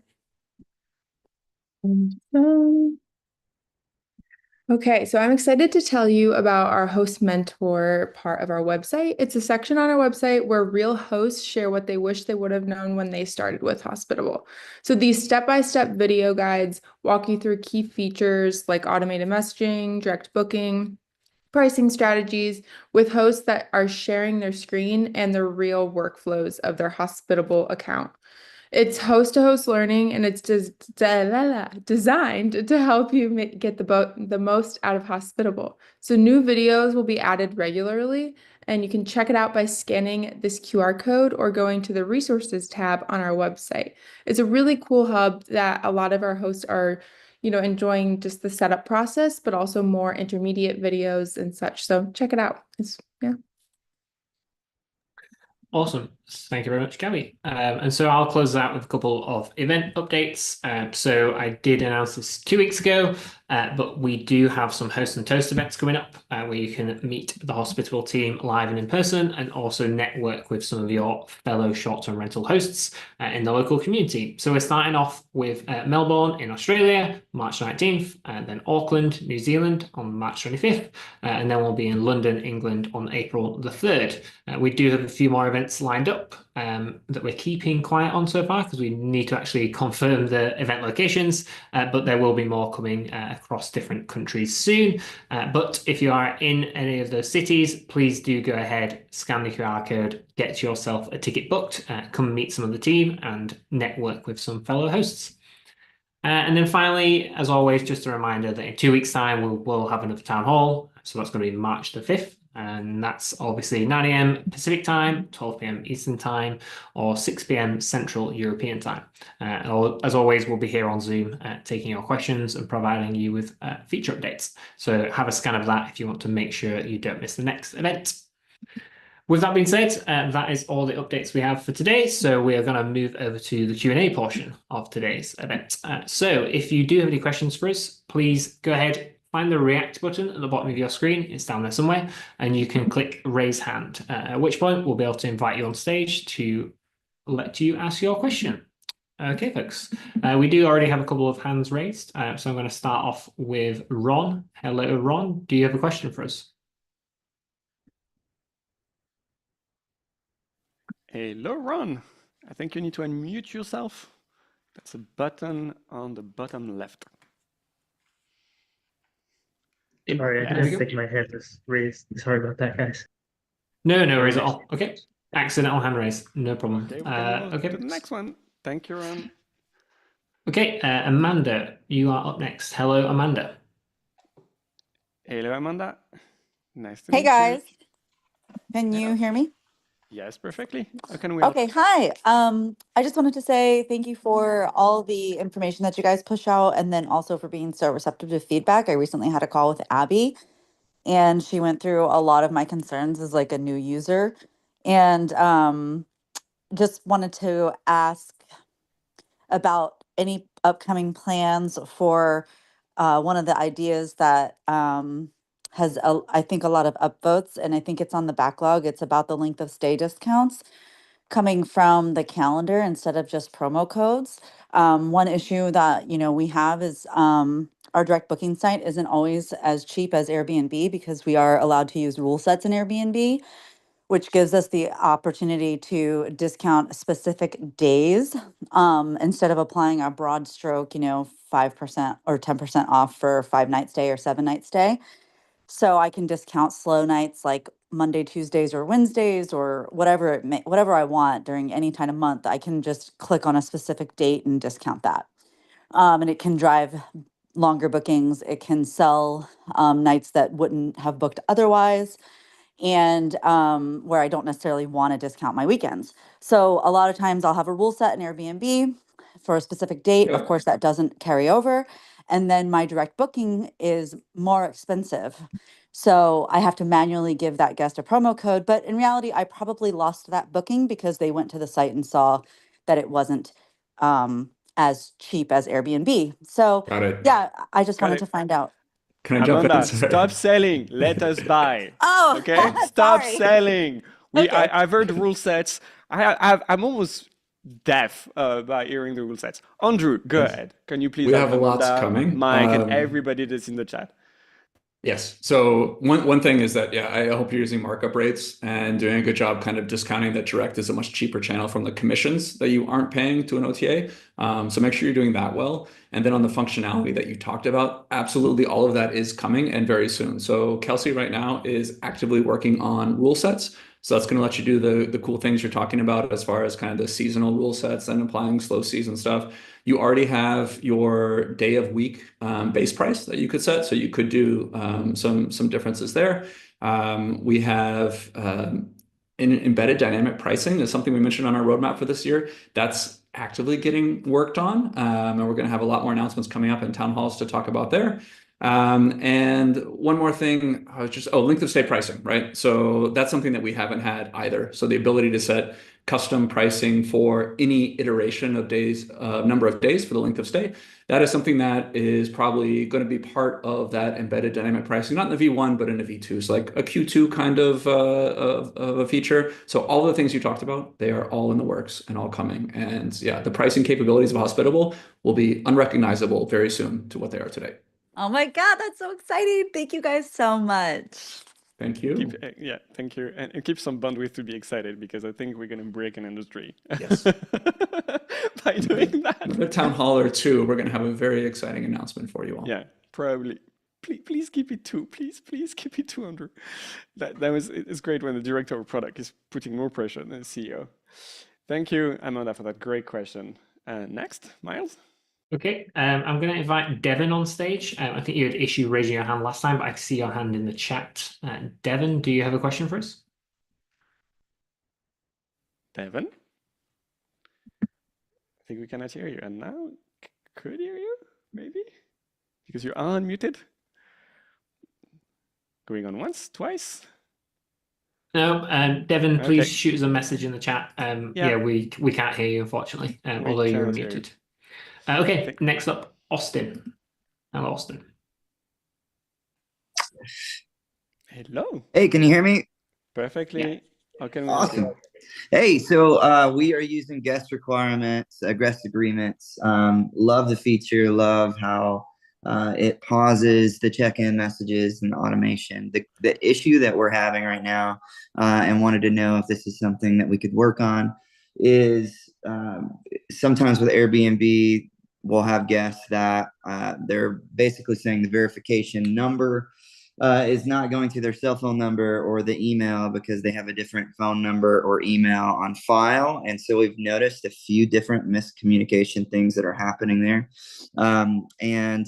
Okay, so I'm excited to tell you about our Host Mentor part of our website. It's a section on our website where real hosts share what they wish they would have known when they started with Hospitable. So these step-by-step video guides walk you through key features like automated messaging, direct booking, pricing strategies with hosts that are sharing their screen and the real workflows of their Hospitable account. It's host-to-host learning, and it's designed to help you get the most out of Hospitable. So new videos will be added regularly, and you can check it out by scanning this QR code or going to the resources tab on our website. It's a really cool hub that a lot of our hosts are enjoying just the setup process, but also more intermediate videos and such. So check it out. Yeah. Awesome. Thank you very much, Gabby. And so I'll close out with a couple of event updates. So I did announce this 2 weeks ago, but we do have some Host and Toast events coming up where you can meet the Hospitable team live and in person, and also network with some of your fellow short-term rental hosts in the local community. So we're starting off with Melbourne in Australia, March 19th, and then Auckland, New Zealand on March 25th, and then we'll be in London, England on April the 3rd. We do have a few more events lined up that we're keeping quiet on so far because we need to actually confirm the event locations, but there will be more coming across different countries soon. But if you are in any of those cities, please do go ahead, scan the QR code, get yourself a ticket booked, come meet some of the team and network with some fellow hosts. And then finally, as always, just a reminder that in 2 weeks' time, we'll have another town hall. So that's going to be March the 5th. And that's obviously 9 a.m. Pacific time, 12 p.m. Eastern time, or 6 p.m. Central European time. As always, we'll be here on Zoom taking your questions and providing you with feature updates. So have a scan of that if you want to make sure you don't miss the next event. With that being said, that is all the updates we have for today. So we are going to move over to the Q&A portion of today's event. So if you do have any questions for us, please go ahead, find the React button at the bottom of your screen. It's down there somewhere, and you can click Raise Hand, at which point we'll be able to invite you on stage to let you ask your question. Okay, folks, we do already have a couple of hands raised. So I'm going to start off with Ron. Hello, Ron. Do you have a question for us? Hello, Ron. I think you need to unmute yourself. That's a button on the bottom left. Sorry, I didn't think my hand was raised. Sorry about that, guys. No, no worries at all. Okay. Accidental hand raise. No problem. Okay, we can move Okay. to the next one. Thank you, Ron. Okay, Amanda, you are up next. Hello, Amanda. Hello, Amanda. Nice to Hey meet you. guys, can Hello. you hear me? Yes, perfectly. How can we help? Okay, hi. I just wanted to say thank you for all the information that you guys push out and then also for being so receptive to feedback. I recently had a call with Abby and she went through a lot of my concerns as like a new user and just wanted to ask about any upcoming plans for one of the ideas that has, I think, a lot of upvotes, and I think it's on the backlog. It's about the length of stay discounts coming from the calendar instead of just promo codes. One issue that we have is our direct booking site isn't always as cheap as Airbnb because we are allowed to use rule sets in Airbnb, which gives us the opportunity to discount specific days instead of applying a broad stroke, 5% or 10% off for 5 night stay or 7 night stay. So I can discount slow nights like Monday, Tuesdays, or Wednesdays, or whatever I want during any time of month. I can just click on a specific date and discount that. And it can drive longer bookings. It can sell nights that wouldn't have booked otherwise and where I don't necessarily want to discount my weekends. So a lot of times I'll have a rule set in Airbnb for a specific date. Of course, that doesn't carry over. And then my direct booking is more expensive. So I have to manually give that guest a promo code. But in reality, I probably lost that booking because they went to the site and saw that it wasn't as cheap as Airbnb. So Got it. yeah, I just Got wanted it. to find out. Can I jump in? Amanda, Sorry. stop selling. Let us buy. Oh, Okay? Stop sorry. selling. Okay. I've heard the rule sets. I'm almost deaf by hearing the rule sets. Andrew, go ahead. Can you please We help have lots Amanda, coming. Mike, and everybody that's in the chat? Yes. So one thing is that, yeah, I hope you're using markup rates and doing a good job kind of discounting that direct is a much cheaper channel from the commissions that you aren't paying to an OTA. So make sure you're doing that well. And then on the functionality that you talked about, absolutely all of that is coming and very soon. So Kelsey right now is actively working on rule sets. So that's going to let you do the cool things you're talking about as far as kind of the seasonal rule sets and applying slow season stuff. You already have your day of week base price that you could set. So you could do some differences there. We have embedded dynamic pricing is something we mentioned on our roadmap for this year. That's actively getting worked on. And we're going to have a lot more announcements coming up in town halls to talk about there. And one more thing, length of stay pricing, right? So that's something that we haven't had either. So the ability to set custom pricing for any iteration of days, number of days for the length of stay. That is something that is probably going to be part of that embedded dynamic pricing, not in the V1, but in a V2. So like a Q2 kind of a feature. So all the things you talked about, they are all in the works and all coming. And yeah, the pricing capabilities of Hospitable will be unrecognizable very soon to what they are today. Oh my God, that's so exciting. Thank you guys so much. Thank you. Yeah, thank you. And keep some bandwidth to be excited because I think we're going to break an industry. Yes. By doing that. Another town hall or two, we're going to have a very exciting announcement for you all. Yeah, probably. Please keep it two. Please keep it 200. It's great when the director of product is putting more pressure than the CEO. Thank you, Amanda, for that great question. Next, Miles. Okay, I'm going to invite Devin on stage. I think you had issue raising your hand last time, but I can see your hand in the chat. Devin, do you have a question for us? Devin? I think we cannot hear you. And now, could hear you, maybe? Because you're unmuted. Going on once, twice? No, Devin, please Okay. shoot us a message in the chat. Yeah, we can't hear you, unfortunately, although you're cannot hear you. unmuted. Okay, next up, Austin. Hello, Austin. Hello. Hey, can you hear me? Perfectly. Yeah. How can we help you? Awesome. Hey, so we are using guest requirements, guest agreements. Love the feature, love how it pauses the check-in messages and automation. The issue that we're having right now, and wanted to know if this is something that we could work on, is sometimes with Airbnb, we'll have guests that they're basically saying the verification number is not going to their cell phone number or the email because they have a different phone number or email on file. And so we've noticed a few different miscommunication things that are happening there. And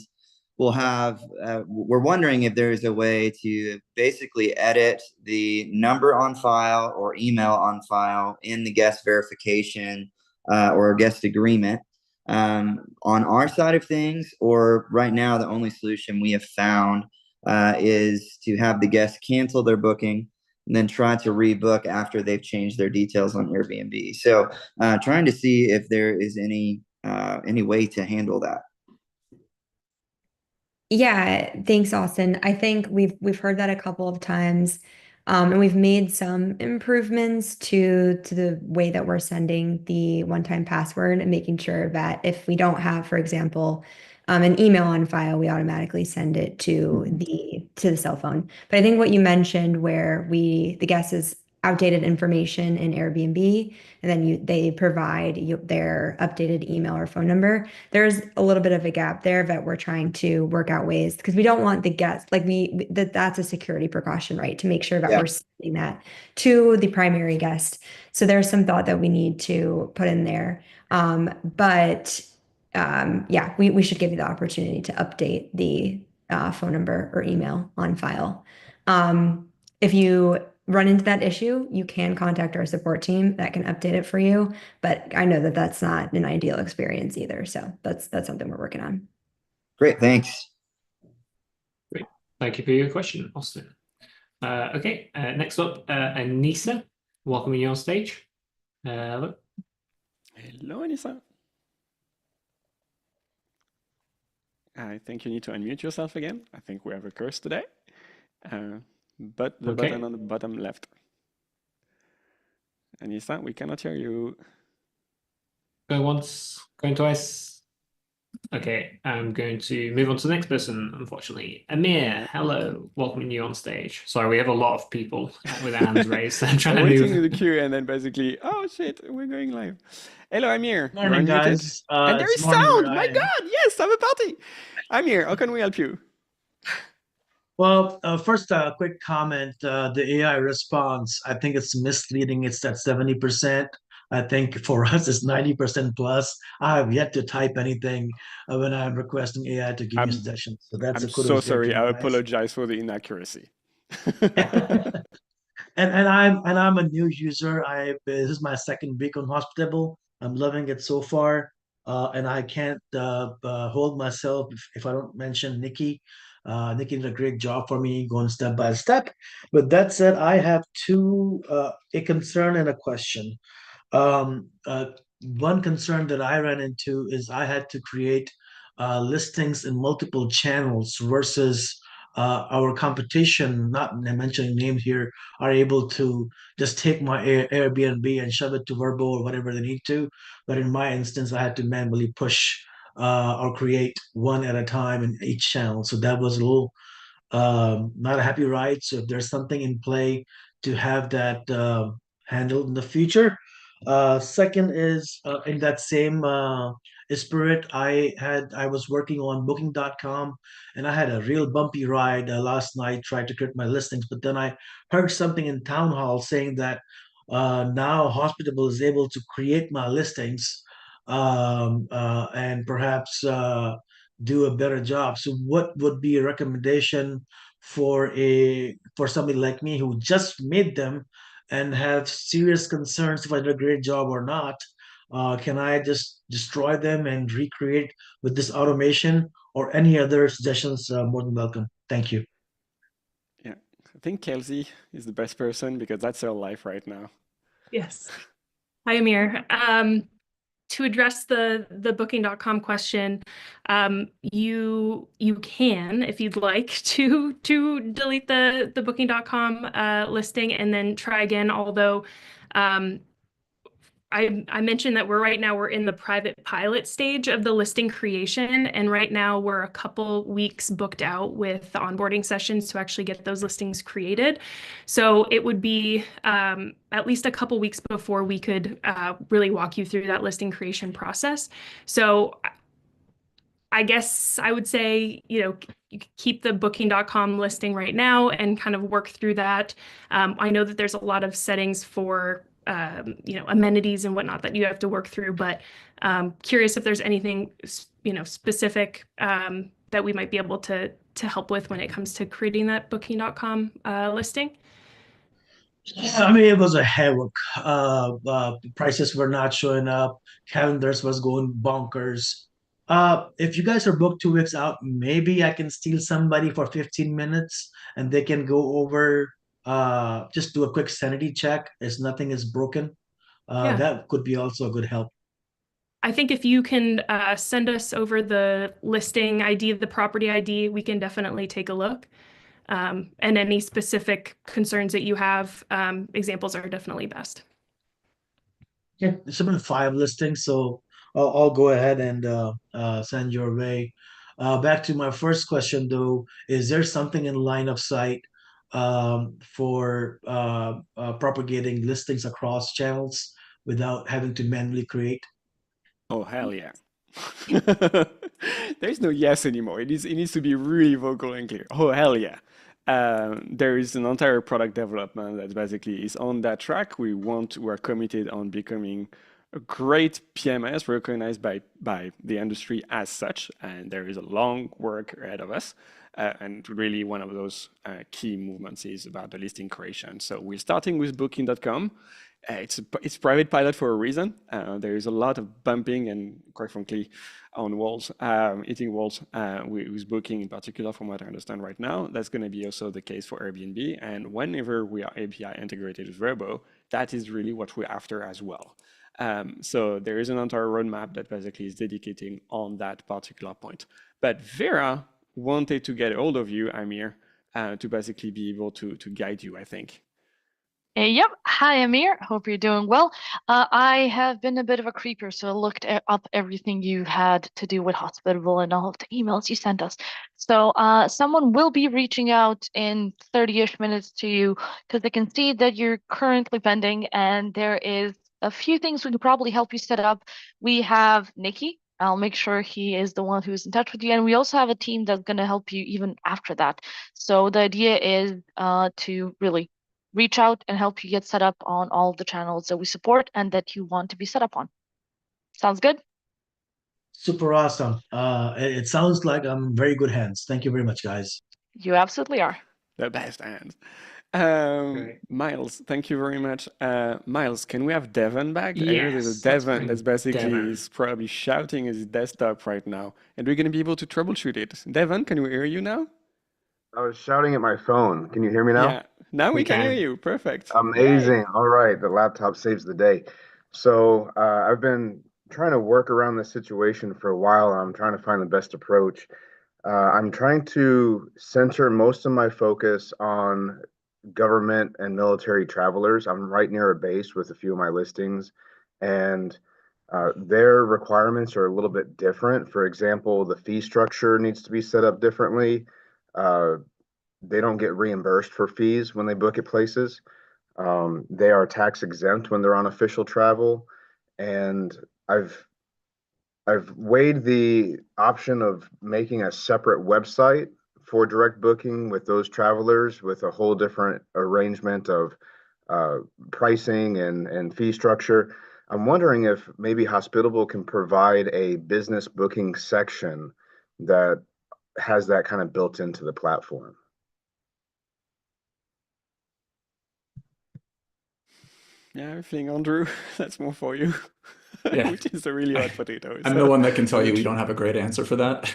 we're wondering if there is a way to basically edit the number on file or email on file in the guest verification or guest agreement on our side of things. Or right now, the only solution we have found is to have the guest cancel their booking and then try to rebook after they've changed their details on Airbnb. So trying to see if there is any way to handle that. Yeah, thanks, Austin. I think we've heard that a couple of times, and we've made some improvements to the way that we're sending the one-time password and making sure that if we don't have, for example, an email on file, we automatically send it to the cell phone. But I think what you mentioned, where the guest is outdated information in Airbnb, and then they provide their updated email or phone number. There's a little bit of a gap there that we're trying to work out ways, because we don't want the guest, like that's a security precaution, right? To make sure that we're sending that to the primary guest. So there's some thought that we need to put in there. Yeah, we should give you the opportunity to update the phone number or email on file. If you run into that issue, you can contact our support team that can update it for you. But I know that that's not an ideal experience either. So that's something we're working on. Great, thanks. Great. Thank you for your question, Austin. Okay, next up, Anissa, welcoming you on stage. Hello. Hello, Anissa. I think you need to unmute yourself again. I think we have a curse today. But the button on the bottom left. Anissa, we cannot hear you. Going once, going twice. Okay, I'm going to move on to the next person, unfortunately. Amir, hello, welcoming you on stage. Sorry, we have a lot of people with their hands raised. I'm trying to move. Waiting in the queue and then basically, oh shit, we're going live. Hello, Amir. Morning, guys. And there is sound. My God, yes, have a party. Amir, how can we help you? Well, first, a quick comment. The AI response, I think it's misleading. It's at 70%. I think for us, it's 90% plus. I have yet to type anything when I'm requesting AI to give me suggestions. So that's I'm so sorry. I apologize for the inaccuracy. and I'm a new user. This is my second week on Hospitable. I'm loving it so far, and I can't hold myself if I don't mention Nikki. Nikki did a great job for me, going step by step. With that said, I have a concern and a question. One concern that I ran into is I had to create listings in multiple channels versus our competition, not mentioning names here, are able to just take my Airbnb and shove it to Verbo or whatever they need to. But in my instance, I had to manually push or create one at a time in each channel. So that was a little not a happy ride. So if there's something in play to have that handled in the future. Second is in that same spirit, I was working on booking.com and I had a real bumpy ride last night, tried to create my listings, but then I heard something in town hall saying that now Hospitable is able to create my listings and perhaps do a better job. So what would be a recommendation for somebody like me who just made them and have serious concerns if I did a great job or not? Can I just destroy them and recreate with this automation, or any other suggestions? More than welcome. Thank you. Yeah, I think Kelsey is the best person because that's her life right now. Yes. Hi, Amir. To address the booking.com question, you can, if you'd like, to delete the booking.com listing and then try again. Although I mentioned that we're in the private pilot stage of the listing creation, and right now we're a couple weeks booked out with the onboarding sessions to actually get those listings created. So it would be at least a couple weeks before we could really walk you through that listing creation process. So I guess I would say, you could keep the booking.com listing right now and kind of work through that. I know that there's a lot of settings for, amenities and whatnot that you have to work through, but curious if there's anything, specific that we might be able to help with when it comes to creating that booking.com listing. Yeah, I mean, it was a havoc. Prices were not showing up. Calendars was going bonkers. If you guys are booked 2 weeks out, maybe I can steal somebody for 15 minutes and they can go over, just do a quick sanity check as nothing is broken. Yeah. That could be also a good help. I think if you can send us over the listing ID, the property ID, we can definitely take a look. And any specific concerns that you have, examples are definitely best. Yeah, there's been 5 listings, so I'll go ahead and send your way. Back to my first question, though, is there something in line of sight for propagating listings across channels without having to manually create? Oh, hell yeah. There's no yes anymore. It needs to be really vocal and clear. Oh, hell yeah. There is an entire product development that basically is on that track. We're committed on becoming a great PMS recognized by the industry as such, and there is a long work ahead of us. And really one of those key movements is about the listing creation. So we're starting with booking.com. It's private pilot for a reason. There is a lot of bumping and, quite frankly, on walls, hitting walls with booking in particular, from what I understand right now. That's going to be also the case for Airbnb. And whenever we are API integrated with Verbo, that is really what we're after as well. So there is an entire roadmap that basically is dedicating on that particular point. But Vera wanted to get hold of you, Amir, to basically be able to guide you, I think. Yep. Hi, Amir. Hope you're doing well. I have been a bit of a creeper, so I looked up everything you had to do with Hospitable and all of the emails you sent us. So someone will be reaching out in 30-ish minutes to you because they can see that you're currently pending, and there is a few things we could probably help you set up. We have Nikki. I'll make sure he is the one who's in touch with you. And we also have a team that's going to help you even after that. So the idea is to really reach out and help you get set up on all of the channels that we support and that you want to be set up on. Sounds good? Super awesome. It sounds like I'm in very good hands. Thank you very much, guys. You absolutely are. The best hands. Miles, thank you very much. Miles, can we have Devon back? I know there's a Devon that's basically is probably shouting at his desktop right now, and we're going to be able to troubleshoot it. Devon, can we hear you now? I was shouting at my phone. Can you hear me now? Yeah, now we can hear you. Perfect. Amazing. All right, the laptop saves the day. So I've been trying to work around this situation for a while. I'm trying to find the best approach. I'm trying to center most of my focus on government and military travelers. I'm right near a base with a few of my listings, and their requirements are a little bit different. For example, the fee structure needs to be set up differently. They don't get reimbursed for fees when they book at places. They are tax exempt when they're on official travel, and I've weighed the option of making a separate website for direct booking with those travelers with a whole different arrangement of pricing and fee structure. I'm wondering if maybe Hospitable can provide a business booking section that has that kind of built into the platform. Yeah, I think, Andrew, that's more for you. Yeah. Which is a really hot potato. I'm the one that can tell you we don't have a great answer for that.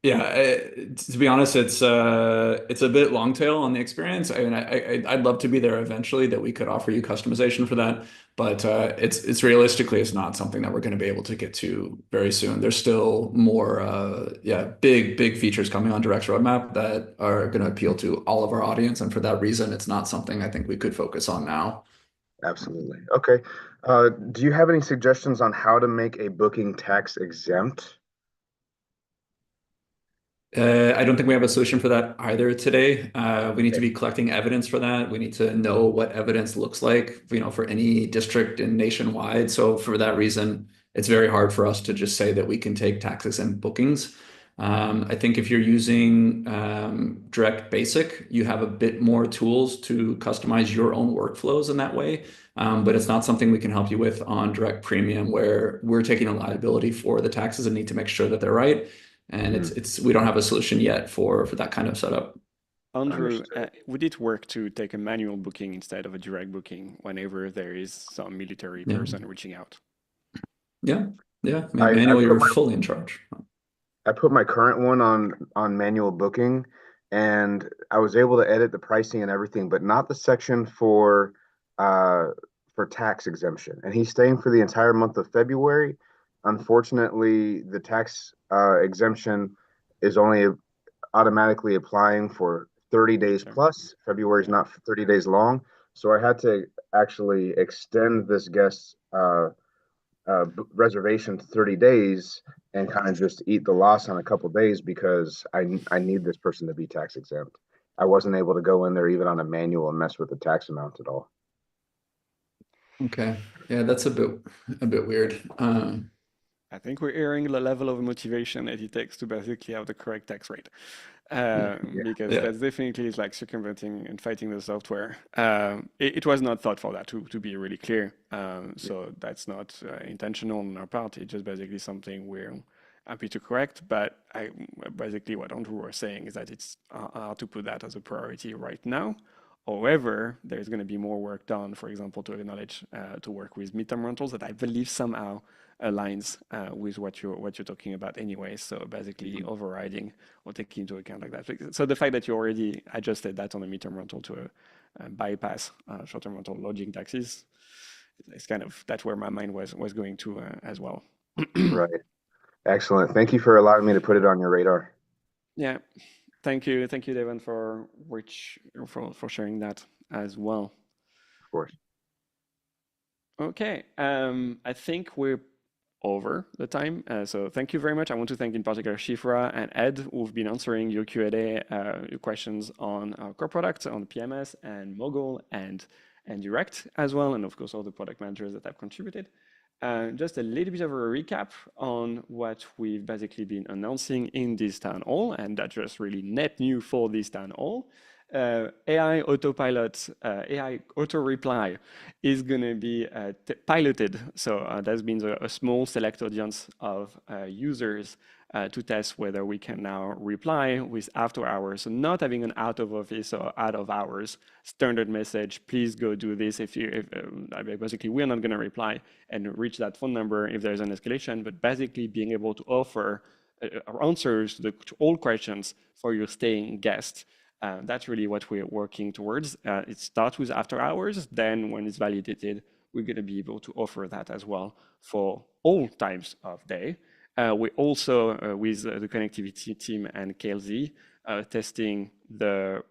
Yeah, to be honest, it's a bit long tail on the experience. I mean, I'd love to be there eventually that we could offer you customization for that, but it's realistically it's not something that we're going to be able to get to very soon. There's still more big features coming on Direct's roadmap that are going to appeal to all of our audience, and for that reason, it's not something I think we could focus on now. Absolutely. Okay. Do you have any suggestions on how to make a booking tax exempt? I don't think we have a solution for that either today. We need to be collecting evidence for that. We need to know what evidence looks like, for any district and nationwide. So for that reason, it's very hard for us to just say that we can take tax-exempt bookings. I think if you're using Direct Basic, you have a bit more tools to customize your own workflows in that way. But it's not something we can help you with on Direct Premium, where we're taking a liability for the taxes and need to make sure that they're right. And we don't have a solution yet for that kind of setup. Andrew, would it work to take a manual booking instead of a direct booking whenever there is some military person reaching out? Yeah. Manual, you're fully in charge. I put my current one on manual booking, and I was able to edit the pricing and everything, but not the section for tax exemption. And he's staying for the entire month of February. Unfortunately, the tax exemption is only automatically applying for 30 days plus. February is not 30 days long, so I had to actually extend this guest's reservation to 30 days and kind of just eat the loss on a couple days because I need this person to be tax exempt. I wasn't able to go in there even on a manual and mess with the tax amount at all. Okay. Yeah, that's a bit weird. I think we're hearing the level of motivation that it takes to basically have the correct tax rate. Because that's definitely like circumventing and fighting the software. It was not thought for that, to be really clear. So that's not intentional on our part. It's just basically something we're happy to correct. But basically what Andrew was saying is that it's hard to put that as a priority right now. However, there's going to be more work done, for example, to acknowledge, to work with midterm rentals that I believe somehow aligns with what you're talking about anyway. So basically overriding or taking into account like that. So the fact that you already adjusted that on a midterm rental to bypass short-term rental lodging taxes, it's kind of, that's where my mind was going to as well. Right. Excellent. Thank you for allowing me to put it on your radar. Yeah. Thank you, Devon, for sharing that as well. Of course. Okay, I think we're over the time. So thank you very much. I want to thank in particular Shifra and Ed, who've been answering your Q&A, your questions on our core products, on PMS and Mogul and Direct as well, and of course all the product managers that have contributed. Just a little bit of a recap on what we've basically been announcing in this town hall, and that's just really net new for this town hall. AI autopilot, AI auto reply is going to be piloted. So that means a small select audience of users to test whether we can now reply with after hours, so not having an out of office or out of hours standard message, please go do this. Basically we're not going to reply and reach that phone number if there's an escalation, but basically being able to offer answers to all questions for your staying guest. That's really what we're working towards. It starts with after hours, then when it's validated, we're going to be able to offer that as well for all times of day. We also, with the connectivity team and KLZ, testing the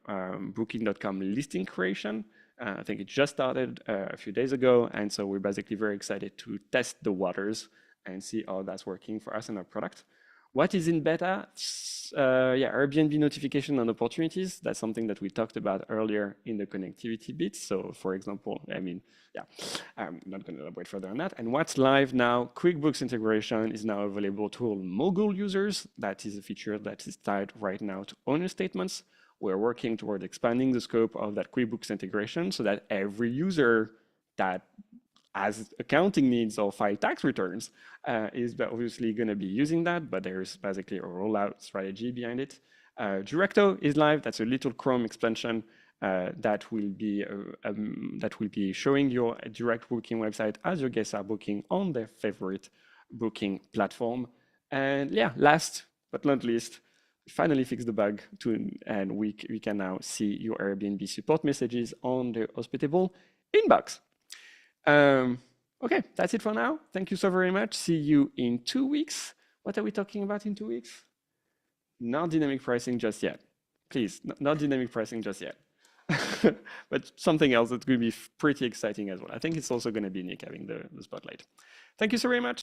Booking.com listing creation. I think it just started a few days ago, and so we're basically very excited to test the waters and see how that's working for us and our product. What is in beta? Airbnb notification and opportunities. That's something that we talked about earlier in the connectivity bit. So for example, I'm not going to elaborate further on that. And what's live now, QuickBooks integration is now available to all Mogul users. That is a feature that is tied right now to owner statements. We're working toward expanding the scope of that QuickBooks integration so that every user that has accounting needs or file tax returns is obviously going to be using that, but there's basically a rollout strategy behind it. Directo is live. That's a little Chrome expansion that will be showing your direct booking website as your guests are booking on their favorite booking platform. And yeah, last but not least, we finally fixed the bug and we can now see your Airbnb support messages on the Hospitable inbox. Okay, that's it for now. Thank you so very much. See you in 2 weeks. What are we talking about in 2 weeks? Not dynamic pricing just yet. Please, not dynamic pricing just yet. But something else that's going to be pretty exciting as well. I think it's also going to be Nick having the spotlight. Thank you so very much.